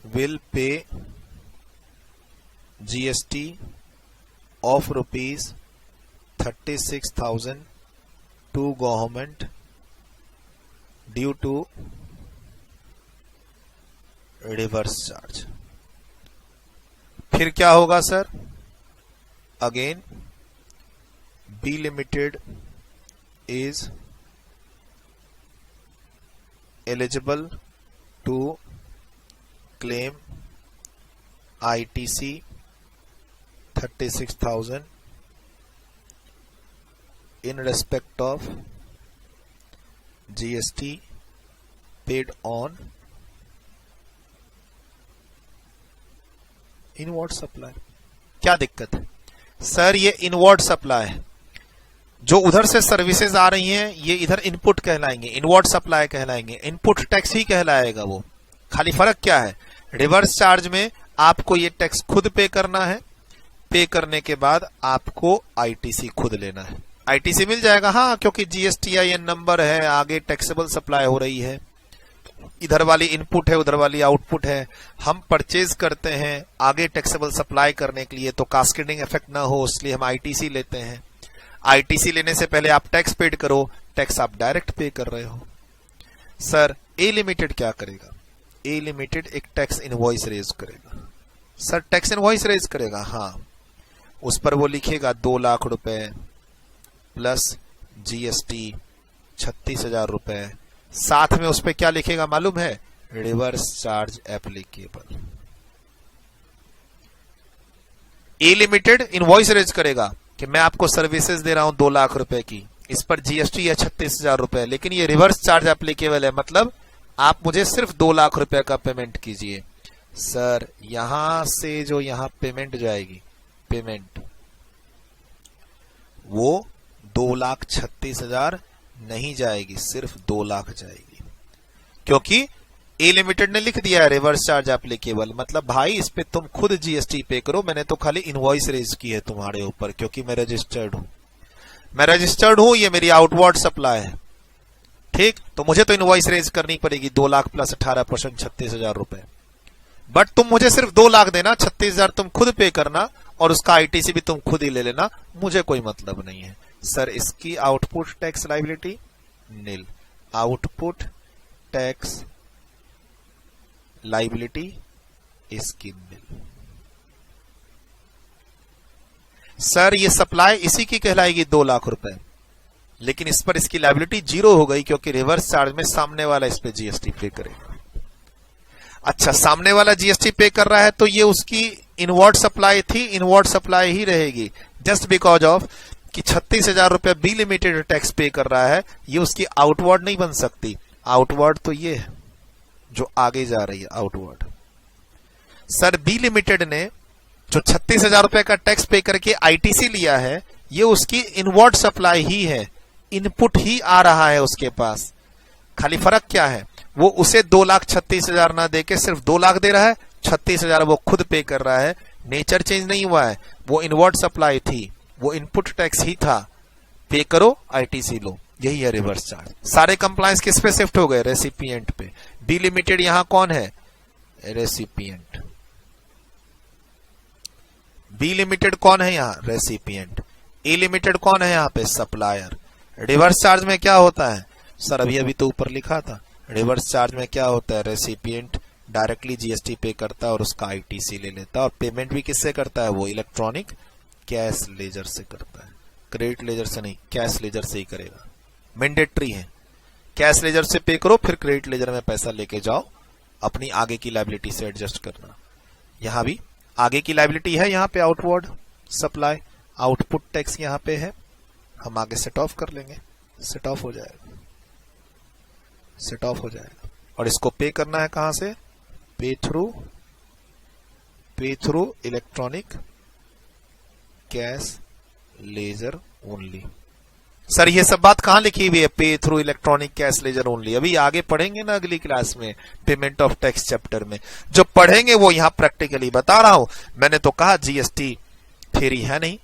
will pay GST of rupees 36,000 to government due to reverse charge। फिर क्या होगा sir? Again B Limited is eligible to claim ITC 36,000 in respect of GST paid on inward supply. क्या दिक्कत है सर? ये inward supply है, जो उधर से सर्विसेज आ रही हैं ये इधर इनपुट कहलाएंगे, इनवर्ड सप्लाई कहलाएंगे, इनपुट टैक्स ही कहलाएगा वो। खाली फर्क क्या है? रिवर्स चार्ज में आपको ये टैक्स खुद पे करना है, पे करने के बाद आपको आईटीसी खुद लेना है। आईटीसी मिल जाएगा, हाँ, क्योंकि जीएसटीआईएन नंबर है, आगे टैक्सेबल सप्लाई हो रही है, इधर वाली इनपुट है उधर वाली आउटपुट है। हम परचेज करते हैं आगे टैक्सेबल सप्लाई करने के लिए, तो कास्केडिंग इफेक्ट ना हो इसलिए हम आईटीसी लेते हैं। आईटीसी लेने से पहले आप टैक्स पेड करो, टैक्स आप डायरेक्ट पे कर रहे हो। सर ए लिमिटेड क्या करेगा? ए लिमिटेड एक टैक्स इनवॉइस रेज करेगा। सर टैक्स इनवॉइस रेज करेगा, हाँ, उस पर वो लिखेगा 2 लाख रुपए प्लस जीएसटी 36,000 रुपए, साथ में उस पर क्या लिखेगा मालूम है? Reverse charge applicable. A limited invoice raise करेगा कि मैं आपको सर्विसेज दे रहा हूं 2 लाख रुपए की, इस पर जीएसटी है 36,000 रुपए, लेकिन ये रिवर्स चार्ज एप्लीकेबल है, मतलब आप मुझे सिर्फ 2 लाख रुपए का पेमेंट कीजिए। सर यहां से जो यहां पेमेंट जाएगी, पेमेंट वो 2,36,000 नहीं जाएगी, सिर्फ 2 लाख जाएगी, क्योंकि ए लिमिटेड ने लिख दिया है रिवर्स चार्ज एप्लीकेबल। मतलब भाई इस पे तुम खुद जीएसटी पे करो, मैंने तो खाली इनवॉइस रेज की है तुम्हारे ऊपर, क्योंकि मैं रजिस्टर्ड हूं, ये मेरी आउटवर्ड सप्लाई है, ठीक। तो मुझे तो इनवॉइस रेज करनी पड़ेगी 2 लाख प्लस 18% 36,000 रुपए। बट तुम मुझे सिर्फ 2 लाख देना, 36,000 तुम खुद पे करना और उसका आईटीसी भी तुम खुद ही ले लेना, मुझे कोई मतलब नहीं है। सर इसकी आउटपुट टैक्स लायबिलिटी नील, आउटपुट टैक्स लायबिलिटी इसकी नील। सर ये सप्लाई इसी की कहलाएगी 2 लाख रुपए, लेकिन इस पर इसकी लायबिलिटी 0 हो गई, क्योंकि रिवर्स चार्ज में सामने वाला इस पे जीएसटी पे करेगा। अच्छा, सामने वाला जीएसटी पे कर रहा है तो ये उसकी इनवर्ड सप्लाई थी, इनवर्ड सप्लाई ही रहेगी, जस्ट बिकॉज ऑफ कि 36,000 रुपए बी लिमिटेड टैक्स पे कर रहा है, ये उसकी आउटवर्ड नहीं बन सकती। आउटवर्ड तो ये है जो आगे जा रही है, आउटवर्ड। सर बी लिमिटेड ने जो 36,000 रुपए का टैक्स पे करके आईटीसी लिया है, ये उसकी इनवर्ड सप्लाई ही है, इनपुट ही आ रहा है उसके पास। खाली फर्क क्या है? वो उसे 2,36,000 ना देके सिर्फ 2 लाख दे रहा है, 36,000 वो खुद पे कर रहा है। नेचर चेंज नहीं हुआ है, वो इनवर्ड सप्लाई थी, वो इनपुट टैक्स ही था, पे करो आईटीसी लो, यही है रिवर्स चार्ज। सारे कंप्लायंस किस पे शिफ्ट हो गए? रेसिपिएंट पे। बी लिमिटेड यहां कौन है? रेसिपिएंट। बी लिमिटेड कौन है यहां? रेसिपिएंट। ए लिमिटेड कौन है यहां पे? सप्लायर। रिवर्स चार्ज में क्या होता है? सर अभी अभी तो ऊपर लिखा था, रिवर्स चार्ज में क्या होता है? रेसिपिएंट डायरेक्टली जीएसटी पे करता है और उसका आईटीसी ले लेता है, और पेमेंट भी किससे करता है? वो इलेक्ट्रॉनिक कैश लेजर से करता है, क्रेडिट लेजर से नहीं, कैश लेजर से ही करेगा। मैंडेटरी है, कैश लेजर से पे करो, फिर क्रेडिट लेजर में पैसा लेके जाओ, अपनी आगे की लायबिलिटी से एडजस्ट करना। यहां भी आगे की लायबिलिटी है, यहां पे आउटवर्ड सप्लाई, आउटपुट टैक्स यहां पे है, हम आगे सेट ऑफ कर लेंगे, सेट ऑफ हो जाएगा, सेट ऑफ हो जाएगा। और इसको पे करना है कहां से? पे through electronic cash ledger only. Sir ये सब बात कहां लिखी हुई है? पे through electronic cash ledger only. अभी आगे पढ़ेंगे ना अगली क्लास में, पेमेंट ऑफ टैक्स चैप्टर में जो पढ़ेंगे वो यहां प्रैक्टिकली बता रहा हूं। मैंने तो कहा जीएसटी थ्योरी है नहीं,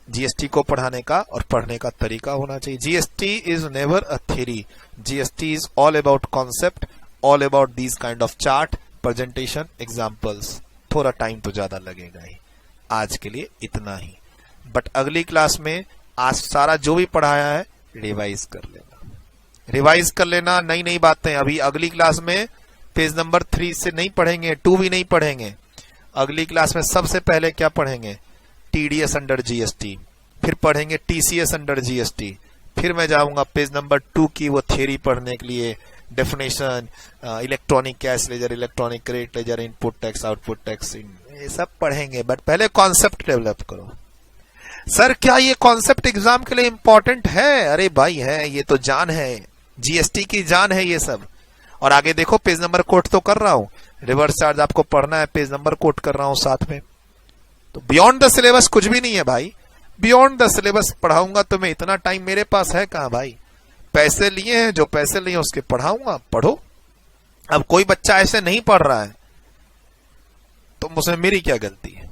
जीएसटी को पढ़ाने का और पढ़ने का तरीका होना चाहिए। GST is never a theory, GST is all about concept, all about these kind of chart, presentation, examples. थोड़ा टाइम तो ज्यादा लगेगा ही, आज के लिए इतना ही। बट अगली क्लास में आज सारा जो भी पढ़ाया है रिवाइज कर लेना, रिवाइज कर लेना, नई नई बातें। अभी अगली क्लास में पेज नंबर 3 से नहीं पढ़ेंगे, 2 भी नहीं पढ़ेंगे। अगली क्लास में सबसे पहले क्या पढ़ेंगे? टीडीएस अंडर जीएसटी, फिर पढ़ेंगे टीसीएस अंडर जीएसटी, फिर मैं जाऊंगा पेज नंबर 2 की वो थ्योरी पढ़ने के लिए, definition, electronic cash ledger, electronic credit ledger, input tax, output tax, ये सब पढ़ेंगे। बट पहले कॉन्सेप्ट डेवलप करो। सर क्या ये कॉन्सेप्ट एग्जाम के लिए इंपॉर्टेंट है? अरे भाई है, ये तो जान है, जीएसटी की जान है ये सब। और आगे देखो पेज नंबर कोट तो कर रहा हूं, रिवर्स चार्ज आपको पढ़ना है, पेज नंबर कोट कर रहा हूं साथ में। तो बियॉन्ड द सिलेबस कुछ भी नहीं है भाई, बियॉन्ड द सिलेबस पढ़ाऊंगा तो मैं, इतना टाइम मेरे पास है कहां भाई? पैसे लिए हैं, जो पैसे लिए उसके पढ़ाऊंगा, पढ़ो। अब कोई बच्चा ऐसे नहीं पढ़ रहा है तो मुझे मेरी क्या गलती है?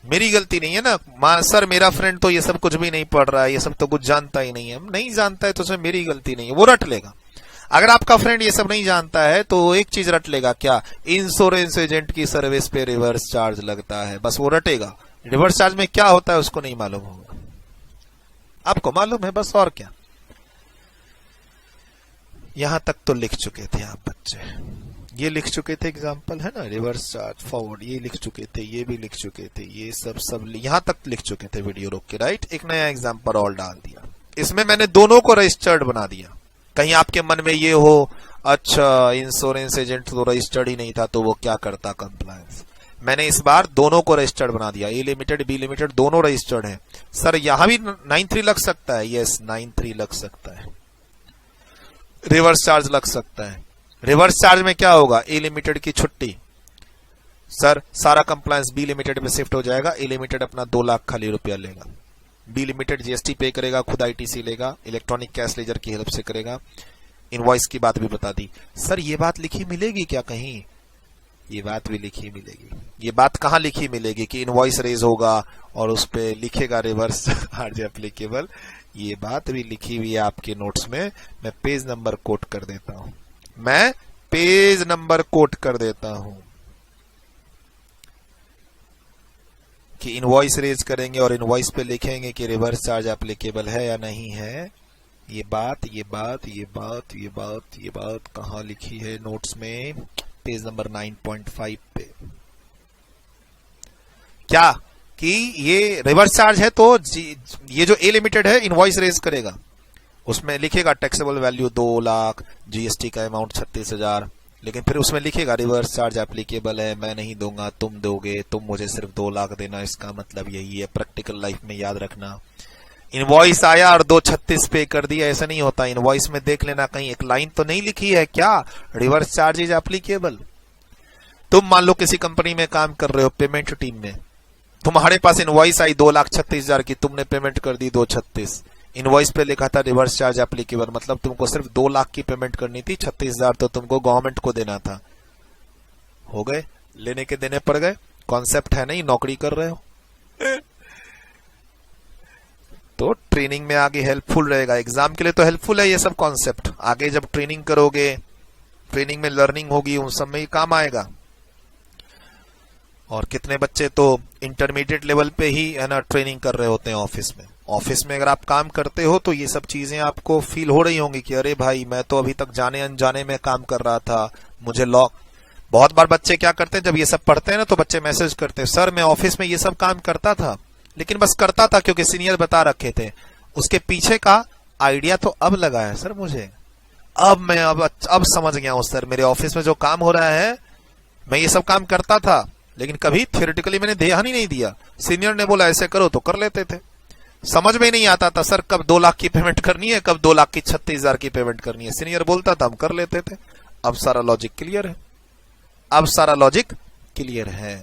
मेरी गलती नहीं है ना। सर मेरा फ्रेंड तो ये सब कुछ भी नहीं पढ़ रहा है, ये सब तो कुछ जानता ही नहीं है। नहीं जानता है तो उसमें मेरी गलती नहीं है, वो रट लेगा। अगर आपका फ्रेंड ये सब नहीं जानता है तो एक चीज रट लेगा, क्या? इंश्योरेंस एजेंट की सर्विस पे रिवर्स चार्ज लगता है, बस वो रटेगा। रिवर्स चार्ज में क्या होता है उसको नहीं मालूम होगा, आपको मालूम है बस, और क्या। यहां तक तो लिख चुके थे आप बच्चे, ये लिख चुके थे, एग्जाम्पल है ना, रिवर्स चार्ज, फॉरवर्ड, ये लिख चुके थे, ये भी लिख चुके थे, ये सब यहां तक लिख चुके थे वीडियो रोक के, राइट। एक नया एग्जाम्पल और डाल दिया, इसमें मैंने दोनों को रजिस्टर्ड बना दिया। कहीं आपके मन में ये हो, अच्छा इंश्योरेंस एजेंट तो रजिस्टर्ड ही नहीं था तो वो क्या करता कंप्लायंस। मैंने इस बार दोनों को रजिस्टर्ड बना दिया, ए लिमिटेड बी लिमिटेड दोनों रजिस्टर्ड हैं। सर यहां भी 93 लग सकता है, यस 93 लग सकता है, रिवर्स चार्ज लग सकता है। रिवर्स चार्ज में क्या होगा? ए लिमिटेड की छुट्टी, सर सारा कंप्लायंस बी लिमिटेड में शिफ्ट हो जाएगा। ए लिमिटेड अपना 2 लाख खाली रुपया लेगा, बी लिमिटेड जीएसटी पे करेगा, खुद आईटीसी लेगा, इलेक्ट्रॉनिक कैश लेजर की हेल्प से करेगा। इनवॉइस की बात भी बता दी। सर ये बात लिखी मिलेगी क्या कहीं? ये बात भी लिखी मिलेगी। ये बात कहां लिखी मिलेगी कि इनवॉइस रेज होगा और उस पे लिखेगा रिवर्स चार्ज एप्लीकेबल? ये बात भी लिखी हुई है आपके नोट्स में। मैं पेज नंबर कोट कर देता हूं, मैं पेज नंबर कोट कर देता हूं कि इनवॉइस रेज करेंगे और इनवॉइस पे लिखेंगे कि रिवर्स चार्ज एप्लीकेबल है या नहीं है। ये बात कहां लिखी है नोट्स में? पेज नंबर 9.5 पे। क्या कि ये रिवर्स चार्ज है तो ये जो ए लिमिटेड है इनवॉइस रेज करेगा, उसमें लिखेगा टैक्सेबल वैल्यू 2 लाख, जीएसटी का अमाउंट 36,000, लेकिन फिर उसमें लिखेगा रिवर्स चार्ज एप्लीकेबल है, मैं नहीं दूंगा तुम दोगे, तुम मुझे सिर्फ 2 लाख देना। इसका मतलब यही है, प्रैक्टिकल लाइफ में याद रखना। इनवॉइस आया और 236 पे कर दिया, ऐसा नहीं होता। इनवॉइस में देख लेना कहीं एक लाइन तो नहीं लिखी है क्या, रिवर्स चार्ज इज एप्लीकेबल। तुम मान लो किसी कंपनी में काम कर रहे हो, पेमेंट टीम में, तुम्हारे पास इनवॉइस आई 2,36,000 की, तुमने पेमेंट कर दी 236, इनवॉइस पे लिखा था रिवर्स चार्ज एप्लीकेबल, मतलब तुमको सिर्फ 2 लाख की पेमेंट करनी थी, 36,000 तो तुमको गवर्नमेंट को देना था। हो गए, लेने के देने पड़ गए। कॉन्सेप्ट है नहीं, नौकरी कर रहे हो तो ट्रेनिंग में आगे हेल्पफुल रहेगा। एग्जाम के लिए तो हेल्पफुल है ये सब कॉन्सेप्ट, आगे जब ट्रेनिंग करोगे, ट्रेनिंग में लर्निंग होगी, उन सब में ही काम आएगा। और कितने बच्चे तो इंटरमीडिएट लेवल पे ही है ना ट्रेनिंग कर रहे होते हैं ऑफिस में। ऑफिस में अगर आप काम करते हो तो ये सब चीजें आपको फील हो रही होंगी कि अरे भाई मैं तो अभी तक जाने अनजाने में काम कर रहा था, मुझे लॉक। बहुत बार बच्चे क्या करते हैं, जब ये सब पढ़ते हैं ना तो बच्चे मैसेज करते हैं, सर मैं ऑफिस में ये सब काम करता था, लेकिन बस करता था क्योंकि सीनियर बता रखे थे। उसके पीछे का आइडिया तो अब लगा है सर मुझे, अब मैं अब समझ गया हूं सर, मेरे ऑफिस में जो काम हो रहा है मैं ये सब काम करता था, लेकिन कभी थियोरेटिकली मैंने ध्यान ही नहीं दिया। सीनियर ने बोला ऐसे करो तो कर लेते थे, समझ में ही नहीं आता था सर कब 2 लाख की पेमेंट करनी है, कब 2,36,000 की पेमेंट करनी है। सीनियर बोलता था हम कर लेते थे। अब सारा लॉजिक क्लियर है, अब सारा लॉजिक क्लियर है।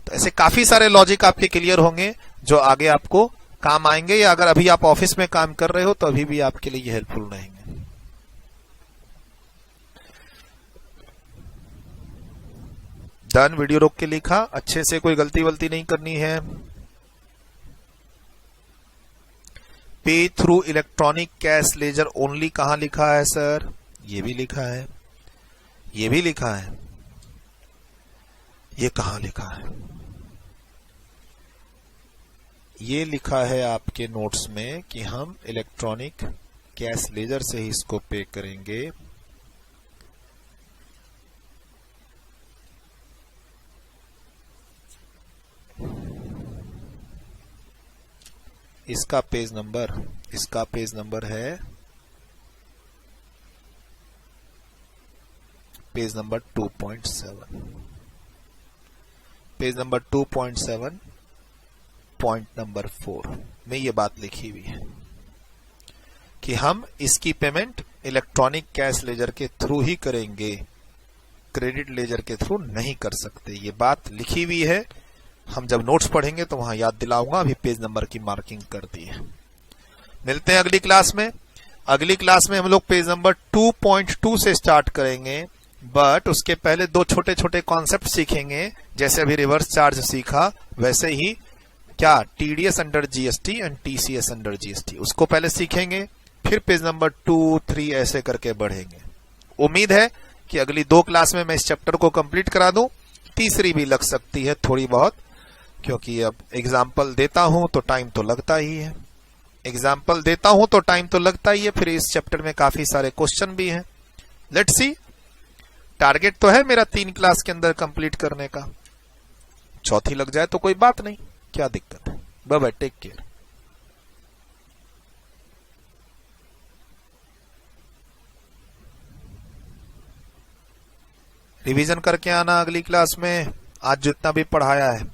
तो ऐसे काफी सारे लॉजिक आपके क्लियर होंगे जो आगे आपको काम आएंगे, या अगर अभी आप ऑफिस में काम कर रहे हो तो अभी भी आपके लिए हेल्पफुल रहेंगे। डन, वीडियो रोक के लिखा, अच्छे से, कोई गलती वलती नहीं करनी है। पे through electronic cash ledger only कहां लिखा है सर? ये भी लिखा है, ये भी लिखा है, ये कहां लिखा है? ये लिखा है आपके नोट्स में कि हम इलेक्ट्रॉनिक कैश लेजर से ही इसको पे करेंगे। इसका पेज नंबर है page number 2.7, page number 2.7 point number 4 में ये बात लिखी हुई है कि हम इसकी पेमेंट इलेक्ट्रॉनिक कैश लेजर के थ्रू ही करेंगे, क्रेडिट लेजर के थ्रू नहीं कर सकते। ये बात लिखी हुई है, हम जब नोट्स पढ़ेंगे तो वहां याद दिलाऊंगा, अभी पेज नंबर की मार्किंग कर दी है। मिलते हैं अगली क्लास में। अगली क्लास में हम लोग पेज नंबर 2.2 से स्टार्ट करेंगे, बट उसके पहले दो छोटे छोटे कॉन्सेप्ट सीखेंगे। जैसे अभी रिवर्स चार्ज सीखा, वैसे ही क्या TDS under GST and TCS under GST, उसको पहले सीखेंगे, फिर पेज नंबर 2, 3 ऐसे करके बढ़ेंगे। उम्मीद है कि अगली 2 क्लास में मैं इस चैप्टर को कंप्लीट करा दूं, तीसरी भी लग सकती है थोड़ी बहुत, क्योंकि अब एग्जाम्पल देता हूं तो टाइम तो लगता ही है, फिर इस चैप्टर में काफी सारे क्वेश्चन भी हैं। लेट्स सी, टारगेट तो है मेरा 3 क्लास के अंदर कंप्लीट करने का, चौथी लग जाए तो कोई बात नहीं, क्या दिक्कत है। Bye bye, take care. Revision करके आना अगली क्लास में, आज जितना भी पढ़ाया है।